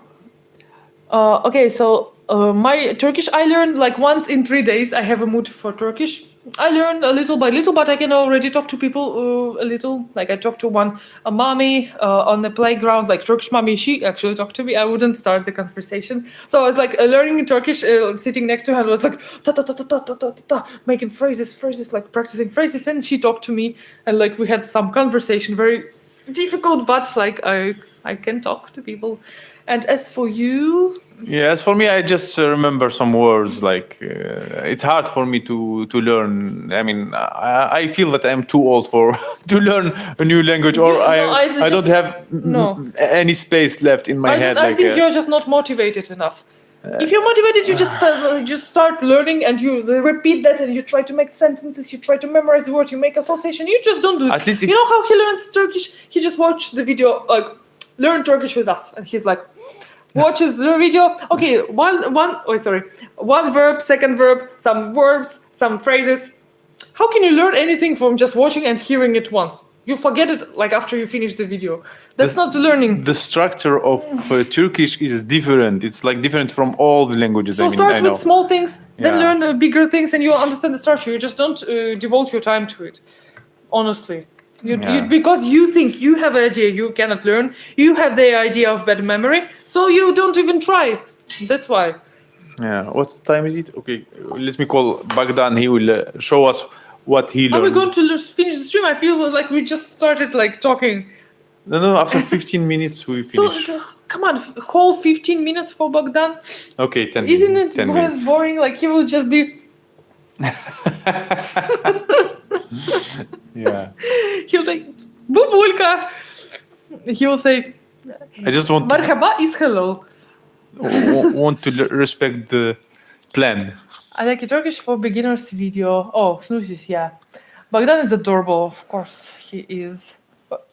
Okay, so my Turkish I learned like once in 3 days. I have a mood for Turkish. I learned a little by little, but I can already talk to people a little. Like I talked to a mommy on the playground, like Turkish mommy. She actually talked to me. I wouldn't start the conversation, so I was like learning Turkish, sitting next to her. And was like ta ta ta ta ta ta ta ta, making phrases, like practicing phrases, and she talked to me, and like we had some conversation. Very difficult, but like I can talk to people. And as for you, yeah. As for me, I just remember some words. Like it's hard for me to learn. I mean, I feel that I'm too old for to learn a new language, or I don't have any space left in my head. I think you're just not motivated enough. If you're motivated, you just start learning and you repeat that and you try to make sentences, you try to memorize the word, you make association. You just don't do it. At least you know how he learns Turkish? He just watched the video like learn Turkish with us. And he's like, watches the video. Okay, one verb, second verb, some verbs, some phrases. How can you learn anything from just watching and hearing it once? You forget it like after you finish the video. That's not learning. The structure of Turkish is different. It's like different from all the languages. So I mean, start I with know. small things, then Yeah. learn bigger things, and you'll understand the structure. You just don't devote your time to it. Honestly, Yeah. because you think you have an idea you cannot learn. You have the idea of bad memory, so you don't even try. That's why. Yeah. What time is it? Okay, let me call Bagdan. He will show us what he Are learned. we going to finish the stream? I feel like we just started like talking. No. After 15 minutes, we finish. So come on, whole 15 minutes for Bogdan. Okay, 10 Isn't it 10 minutes. boring? Like he will just be. Yeah. He'll say, "Bubulka." He will say, I just want to, "Marhaba" is hello. want to respect the plan. I like a Turkish for beginners video. Oh, snoozes, yeah. Bogdan is adorable, of course he is. But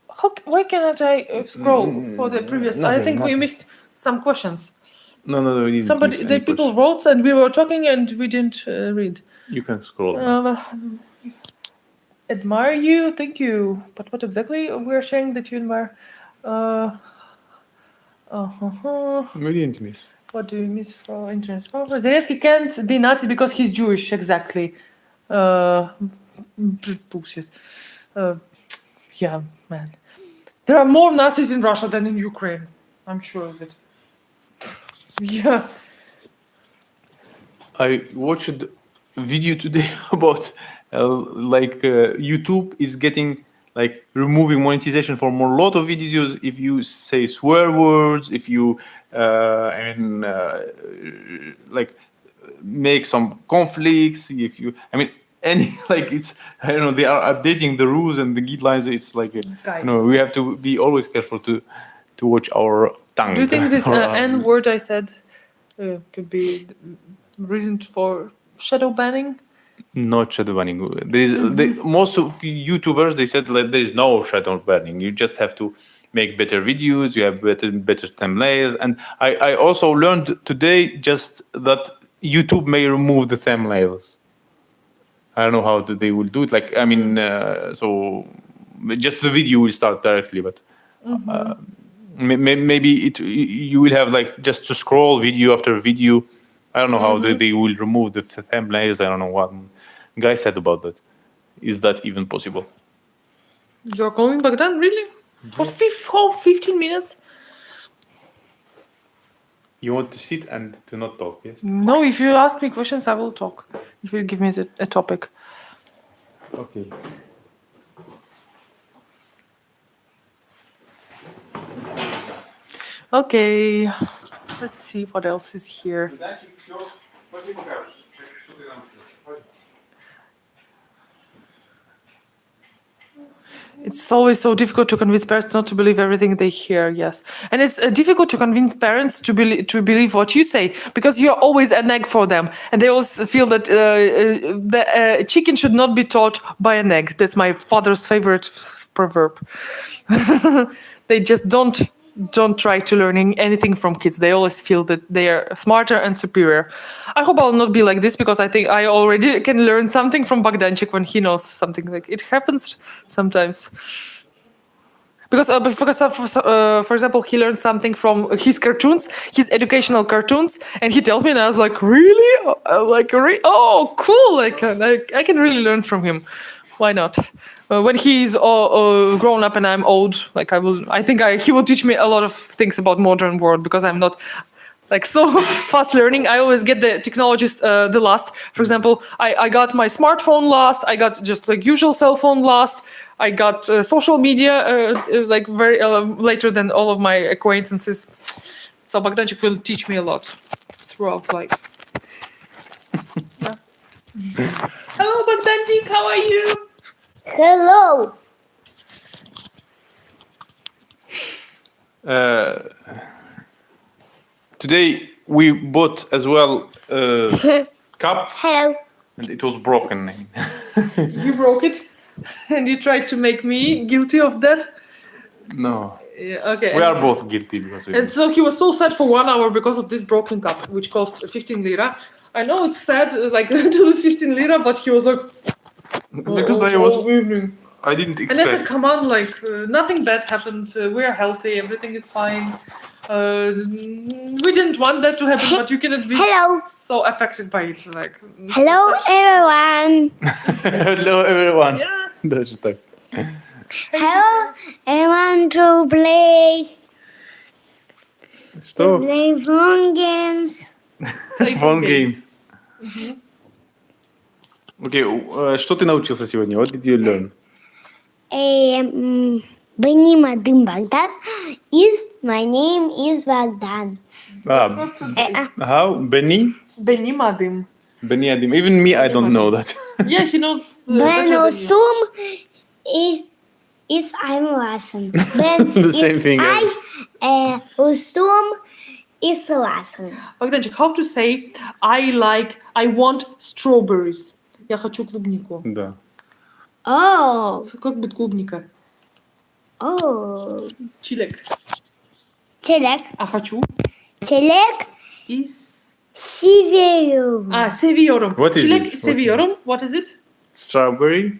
why cannot I scroll for the previous? I think we missed some questions. No, we didn't. Somebody, miss the any people question. wrote and we were talking and we didn't read. You can scroll. Admire you, thank you. But what exactly we're saying that you admire? We didn't miss. What do you miss for internet? Zelensky can't be Nazi because he's Jewish, exactly. Bullshit. Yeah, man. There are more Nazis in Russia than in Ukraine. I'm sure of it. Yeah. I watched a video today about YouTube is getting like removing monetization from a lot of videos if you say swear words, if you make some conflicts, if you any like it's I don't know, they are updating the rules and the guidelines. It's like we have to be always careful to watch our tongue. Do you think this Or, N word I said could be reason for shadow banning? Not shadow banning. There is most of YouTubers, they said like there is no shadow banning. You just have to make better videos. You have better thumbnails. And I also learned today just that YouTube may remove the thumbnails. I don't know how they will do it. Like so just the video will start directly, but maybe you will have like just to scroll video after video. I don't know how they will remove the thumbnails. I don't know what guy said about that. Is that even possible? You're calling Bogdan, really? For whole 15 minutes? You want to sit and to not talk, yes? No, if you ask me questions, I will talk. If you give me a topic. Okay. Okay. Let's see what else is here. It's always so difficult to convince parents not to believe everything they hear. Yes, and it's difficult to convince parents to believe what you say because you're always an egg for them, and they always feel that the chicken should not be taught by an egg. That's my father's favorite proverb. They just don't try to learning anything from kids. They always feel that they are smarter and superior. I hope I'll not be like this because I think I already can learn something from Bogdanchik when he knows something. Like it happens sometimes. Because for example, he learned something from his cartoons, his educational cartoons, and he tells me, and I was like, really? Oh, cool! Like I can really learn from him. Why not? When he's grown up and I'm old, like he will teach me a lot of things about modern world because I'm not like so fast learning. I always get the technologies the last. For example, I got my smartphone last. I got just like usual cell phone last. I got social media like very later than all of my acquaintances. So Bogdanchik will teach me a lot throughout life. Yeah. Hello, Bogdanchik. How are you? Hello. Today we bought as well a cup Hello. and it was broken. You broke it and you tried to make me guilty of that. No. Yeah, okay. We are both guilty because we And so he was so sad for 1 hour because of this broken cup, which cost 15 lira. I know it's sad, like to lose 15 lira, but he was like, because evening. I didn't And I said, expect. come on, like nothing bad happened. We're healthy. Everything is fine. We didn't want that to happen, but you cannot be Hello. so affected by it. Like Hello, such- everyone. Hello everyone. Yeah. Даже так. Hello, I want to play Что? phone games. Play Fun games. Окей, что ты научился сегодня? What did you learn? Benima Dim Bagdan. My name is Bagdan. Not too big. How? Beni? Benimadim. Beni Adim. Even me, I don't know that. Yeah, he knows. Ben better than you. Osum is I'm Lassen. Ben The same is thing, I Osum is Lassen. Богданчик, how to say I want strawberries. Я хочу клубнику. Да. Oh, Как будет клубника? Чилек. Телек. А хочу Телек is... Северю. Seviyorum. What is Çilek it? What is seviyorum. What is it? Strawberry?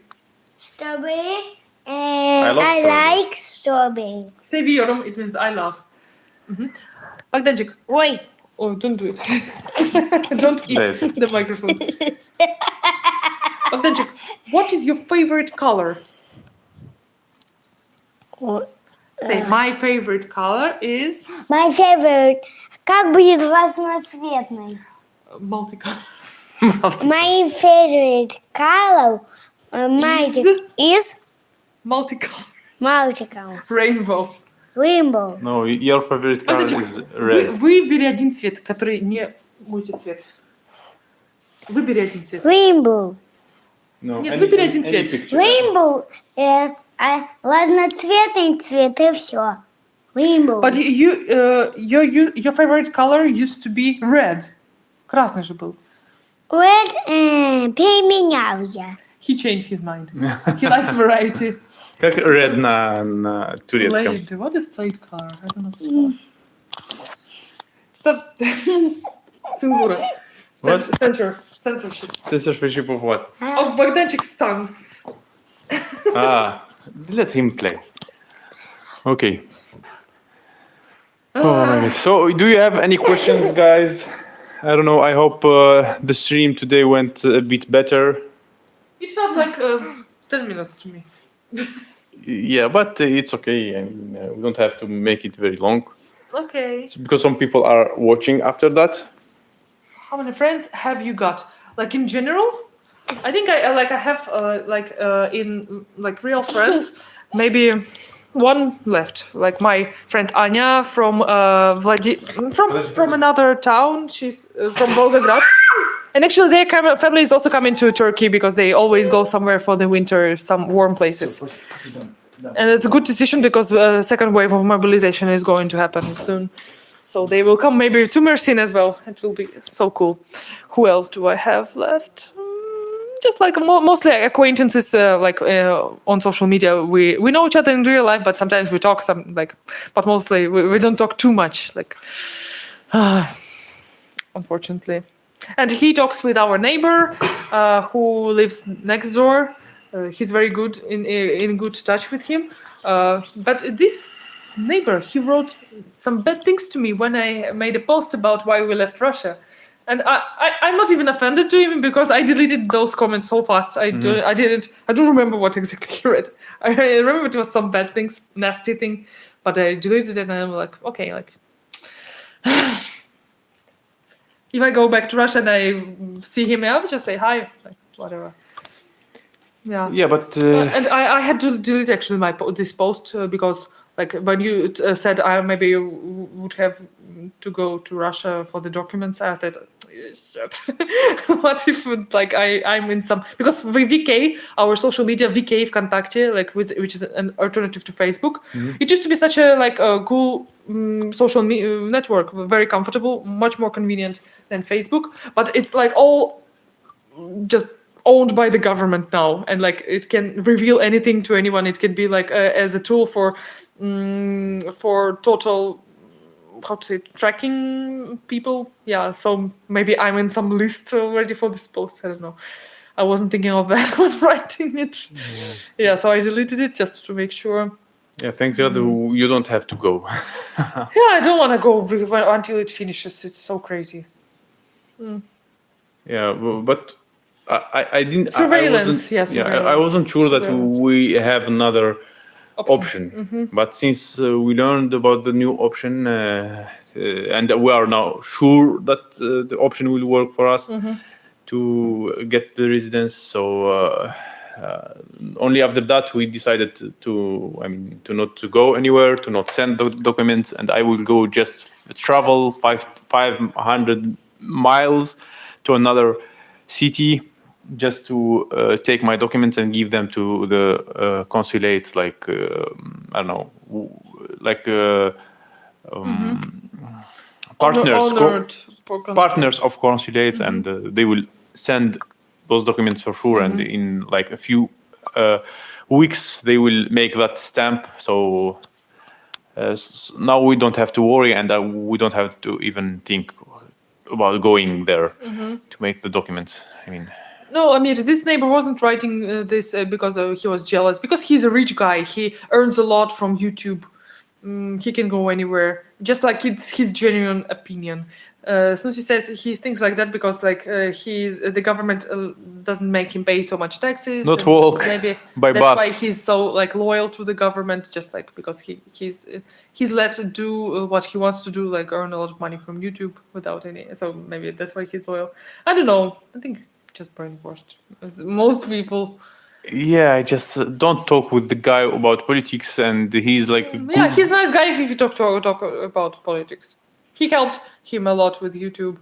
Strawberry. I love I strawberry. like strawberry. Seviyorum, it means I love. Bogdanчик, Ой. oh, don't do it. Don't eat Right. the microphone. Bogdanчик, what is your favorite color? Say, my favorite color is My favorite. Как будет разноцветный? multicolor. My favorite color is Multicolor. multicolor. Rainbow. Rainbow. No, your favorite color Богданчик, is red. выбери один цвет, который не мультицвет. Выбери один цвет. Rainbow. No, Нет, выбери один цвет. picture. Rainbow. Разноцветный цвет и все. Rainbow. But your favorite color used to be red. Красный же был. Red переменял я. He changed his mind. He likes variety. Как red на турецком? Plate. What is plate color? I don't know. Stop. Цензура. What? Censorship. Censorship of what? Of Bogdanchik's song. Let him play. Okay. Oh my god. So, do you have any questions, guys? I don't know. I hope the stream today went a bit better. It felt like 10 minutes to me. Yeah, but it's okay. I mean, we don't have to make it very long. Okay. It's because some people are watching after that. How many friends have you got? Like in general? I think I have in like real friends, maybe one left. Like my friend Anya from from another town. She's from Volgograd. And actually, their family is also coming to Turkey because they always go somewhere for the winter, some warm places. And it's a good decision because the second wave of mobilization is going to happen soon. So they will come maybe to Mersin as well. It will be so cool. Who else do I have left? Just like mostly acquaintances, on social media. We know each other in real life, but sometimes we talk but mostly we don't talk too much. Unfortunately. And he talks with our neighbor, who lives next door. He's very good in good touch with him. But this neighbor, he wrote some bad things to me when I made a post about why we left Russia. And I'm not even offended to him because I deleted those comments so fast. I don't remember what exactly he read. I remember it was some bad things, nasty thing, but I deleted it and I'm like, okay, like if I go back to Russia and I see him, I'll just say hi, like whatever. Yeah. Yeah, but And I had to delete actually this post because like when you said I maybe would have to go to Russia for the documents, I thought, shit. What if I'm in some, because VK, our social media, VK Vkontakte, which is an alternative to Facebook, it used to be such a cool social network, very comfortable, much more convenient than Facebook, but it's like all just owned by the government now, and like it can reveal anything to anyone. It can be like as a tool for total, how to say, tracking people. Yeah, so maybe I'm in some list already for this post. I don't know. I wasn't thinking of that when writing it. Yeah, so I deleted it just to make sure. Yeah, thanks God you don't have to go. Yeah, I don't want to go until it finishes. It's so crazy. Yeah, but I didn't. Surveillance, I surveillance. wasn't sure that Surveillance. we have another option. But since we learned about the new option, and we are now sure that the option will work for us to get the residence, so only after that we decided to not to go anywhere, to not send the documents, and I will go just travel 500 miles to another city just to take my documents and give them to the consulates, like I don't know, like partners of consulates, and they will send those documents for sure. And in like a few weeks, they will make that stamp. So now we don't have to worry, and we don't have to even think about going there to make the documents. I mean. No, I mean, this neighbor wasn't writing this because he was jealous. Because he's a rich guy. He earns a lot from YouTube. He can go anywhere. Just like it's his genuine opinion. Snoozy says he thinks like that because like the government doesn't make him pay so much taxes. Not walk maybe by that's bus. why he's so like loyal to the government. Just like because he's let to do what he wants to do, like earn a lot of money from YouTube without any. So maybe that's why he's loyal. I don't know. I think just brainwashed, as most people. Yeah, I just don't talk with the guy about politics, and he's like. Yeah, he's a nice guy if you talk about politics. He helped him a lot with YouTube.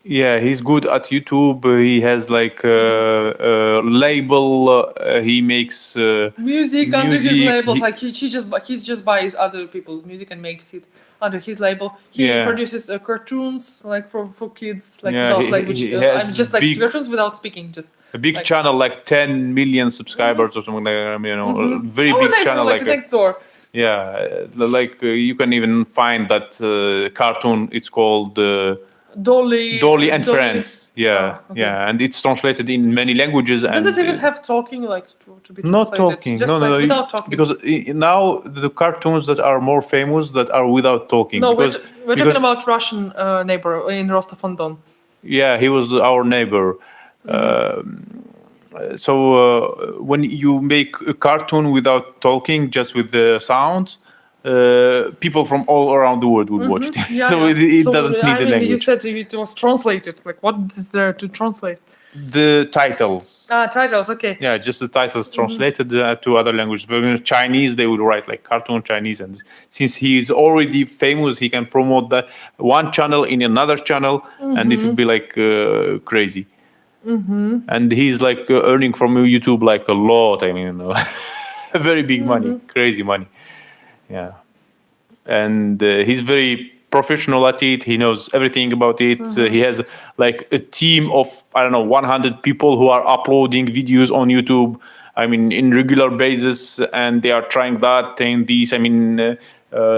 Yeah, he's good at YouTube. He has like a label. He makes music under his music. label. Like he just buys other people's music and makes it under his label. He Yeah. produces cartoons like for kids, like Yeah, without he language. has and just like big- cartoons without speaking. Just a big like- channel, like 10 million subscribers or something like that. You know, a very big neighbor, channel, like next door. Yeah, like you can even find that cartoon. It's called Dolly and Friends. Yeah, Oh, okay. yeah, and it's translated in many languages. Does and it even have talking like to be not translated? talking? Just No, like no, without talking. because now the cartoons that are more famous that are without talking. No, because, we're because- talking about Russian neighbor in Rostov-on-Don. Yeah, he was our neighbor. So when you make a cartoon without talking, just with the sounds, people from all around the world would watch it. Yeah, So yeah. it So, doesn't need I the mean, language. you said it was translated. Like, what is there to translate? The titles. Titles. Okay. Yeah, just the titles translated to other languages. But in Chinese, they would write like cartoon Chinese. And since he is already famous, he can promote that one channel in another channel, and it would be like crazy. And he's like earning from YouTube like a lot. I mean, you know, very big money, crazy money. Yeah, and he's very professional at it. He knows everything about it. He has like a team of, I don't know, 100 people who are uploading videos on YouTube. I mean, in regular basis, and they are trying that and this. I mean,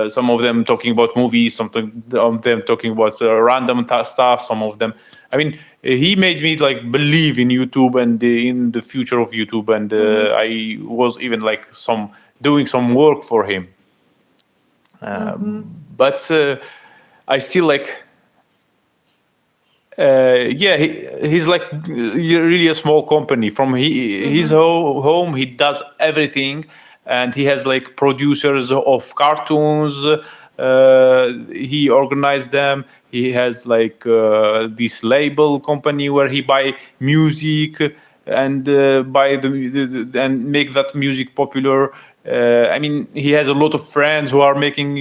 some of them talking about movies, some of them talking about random stuff. Some of them, I mean, he made me like believe in YouTube and in the future of YouTube, and I was even like doing some work for him. But I still like. Yeah, he's like really a small company. From his home, he does everything, and he has like producers of cartoons. He organized them. He has like this label company where he buy music and buy and make that music popular. I mean, he has a lot of friends who are working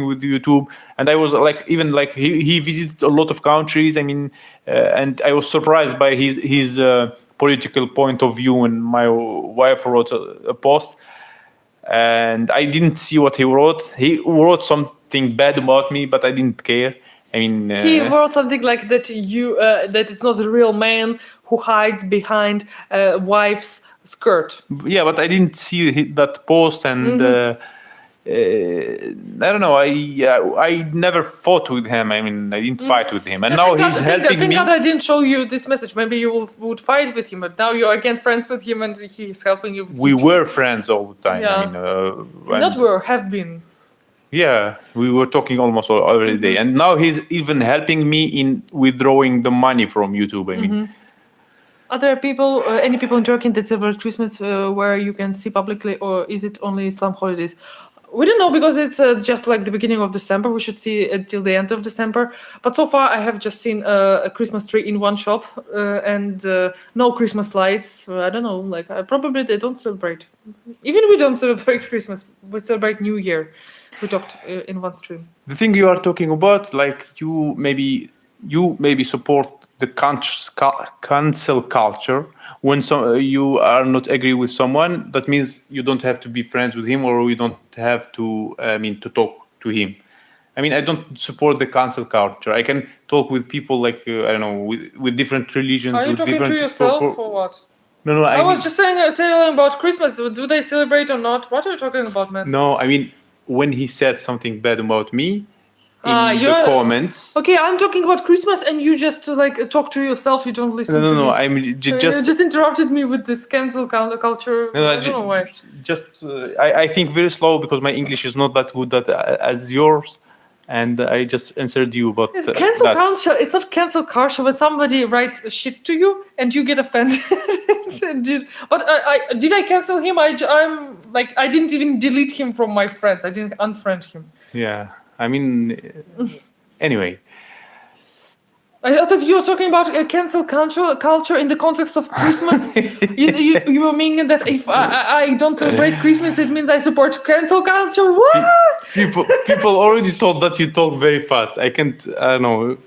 with YouTube, and I was like, even like he visited a lot of countries. I mean, and I was surprised by his political point of view. And my wife wrote a post, and I didn't see what he wrote. He wrote something bad about me, but I didn't care. I mean, He wrote something like that. That it's not a real man who hides behind a wife's skirt. yeah, but I didn't see that post, and I don't know. I never fought with him. I mean, I didn't fight with him, and now he's helping Thank me. God I didn't show you this message. Maybe you would fight with him, but now you're again friends with him, and he's helping you. With We YouTube. were friends all the time. Yeah. I mean, Not were, have been. yeah, we were talking almost every day, and now he's even helping me in withdrawing the money from YouTube. I mean, Are there people, any people in Turkey that celebrate Christmas where you can see publicly, or is it only Islam holidays? We don't know because it's just like the beginning of December. We should see it till the end of December. But so far, I have just seen a Christmas tree in one shop and no Christmas lights. I don't know. Like probably they don't celebrate. Even we don't celebrate Christmas. We celebrate New Year. We talked in one stream. the thing you are talking about, like you maybe support the cancel culture when you are not agree with someone. That means you don't have to be friends with him, or you don't have to to talk to him. I mean, I don't support the cancel culture. I can talk with people like I don't know, with different religions. Are you with talking different to yourself or what? No, I mean, was just telling about Christmas. Do they celebrate or not? What are you talking about, man? no. I mean, when he said something bad about me in the you're- comments. Okay, I'm talking about Christmas, and you just like talk to yourself. You don't listen. No, to me. I mean, You just just interrupted me with this cancel culture. No, I don't know why. I think very slow because my English is not that good as yours, and I just answered you about It's cancel that. culture. It's not cancel culture when somebody writes shit to you and you get offended. But did I cancel him? I'm like I didn't even delete him from my friends. I didn't unfriend him. Yeah, I mean, anyway. I thought you were talking about cancel culture in the context of Christmas. you were meaning that if I don't celebrate Christmas, it means I support cancel culture. What? People already thought that you talk very fast. I can't. I don't know.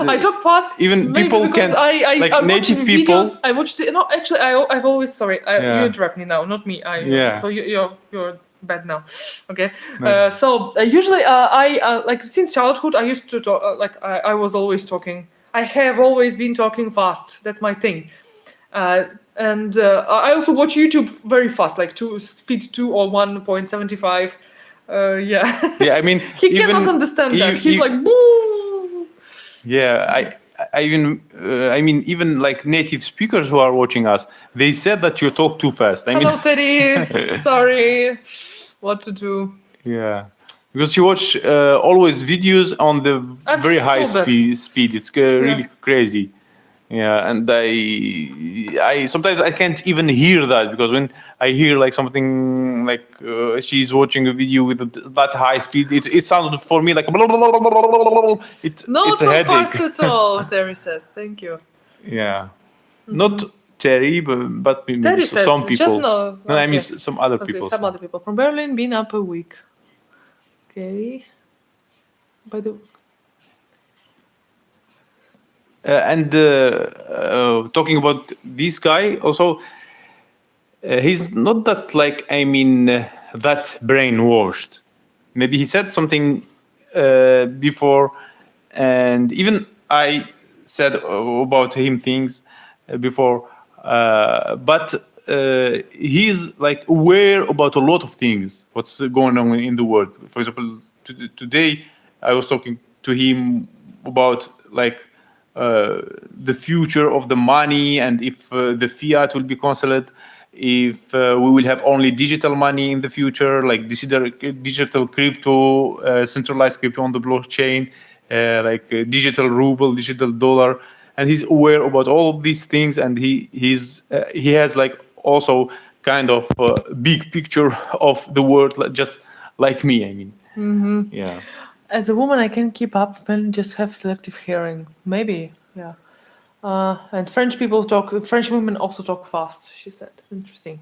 I talk fast. Even maybe people because can- I like I'm native watching people- videos. I watched it. No, actually, I've always sorry. Yeah. You interrupt me now, not me. Yeah. So you're bad now. Okay. So usually I like since childhood I used to talk like I was always talking. I have always been talking fast. That's my thing. And I also watch YouTube very fast, like speed 2 or 1.75. Yeah. Yeah, I mean, He cannot understand that. He's like, boo. Yeah, I mean, even like native speakers who are watching us, they said that you talk too fast. I mean, Hello, Teddy. Sorry. What to do? yeah, because you watch always videos on the I've very just high told that. speed. It's really crazy. Yeah, and I sometimes I can't even hear that because when I hear like something like she's watching a video with that high speed, it sounds for me like it's No, it's it's a not headache. fast at all, Terry says. Thank you. Yeah, not Terry, but maybe Terry says, some people. just no. I mean Okay. some other Okay, people. some other people. From Berlin, been up a week. Okay. By the And talking about this guy, also, he's not that like that brainwashed. Maybe he said something before, and even I said about him things before, but he's like aware about a lot of things. What's going on in the world? For example, today I was talking to him about like. The future of the money and if the fiat will be cancelled, if we will have only digital money in the future, like digital crypto, centralized crypto on the blockchain, like digital ruble, digital dollar, and he's aware about all of these things, and he has like also kind of a big picture of the world, just like me. I mean, yeah. As a woman, I can keep up and just have selective hearing. Maybe, yeah. And French women also talk fast, she said. Interesting.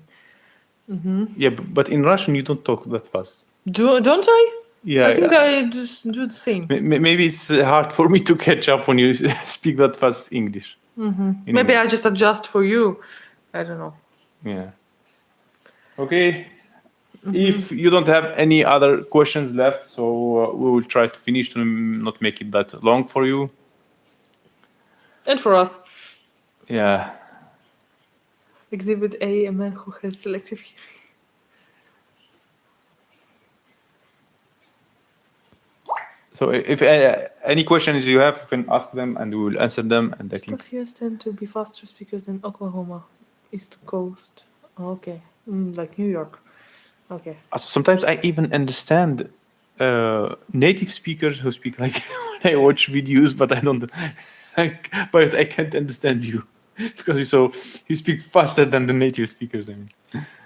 Yeah, but in Russian you don't talk that fast. Don't I? Yeah, I think I just do the same. Maybe it's hard for me to catch up when you speak that fast English. Maybe I just adjust for you. I don't know. Yeah. Okay. If you don't have any other questions left, so we will try to finish to not make it that long for you. And for us, Yeah. Exhibit A, a man who has selective hearing. So if any questions you have, you can ask them and we will answer them. And I think Express tend to be faster speakers than Oklahoma, East Coast. Okay, like New York. Okay. sometimes I even understand native speakers who speak like when I watch videos, but I don't. But I can't understand you because you speak faster than the native speakers. I mean,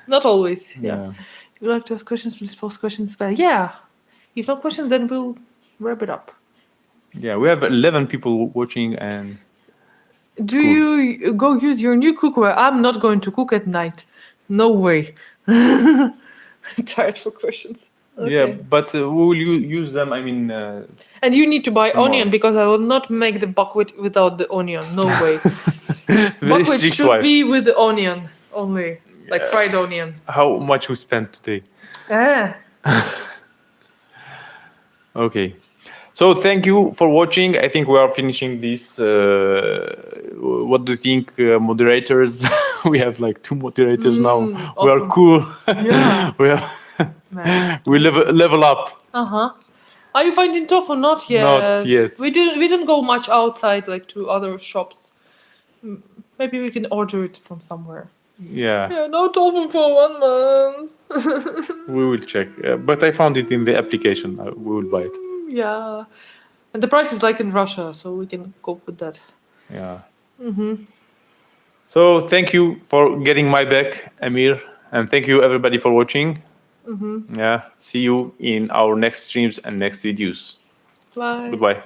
Not always. Yeah. If you like to ask questions, please post questions. But yeah, if no questions, then we'll wrap it up. Yeah, we have 11 people watching, and Do you go use your new cookware? I'm not going to cook at night. No way. Tired for questions. Okay. yeah, but we will use them. I mean, And you need to buy Tomorrow. onion because I will not make the buckwheat without the onion. No way. very Buckwheat strict should wife. be with the onion only, like fried onion. How much we spent today? Okay. So thank you for watching. I think we are finishing this. What do you think, moderators? We have like 2 moderators now. We are awesome. cool. Yeah. We level up. Are you finding tofu? Not yet. Not yet. We didn't go much outside, like to other shops. Maybe we can order it from somewhere. Yeah, Yeah, no tofu for 1 month. we will check. But I found it in the application. We will buy it. Yeah, and the price is like in Russia, so we can cope with that. Yeah. So thank you for getting my back, Amir, and thank you everybody for watching. Yeah. See you in our next streams and next videos. Bye. Goodbye.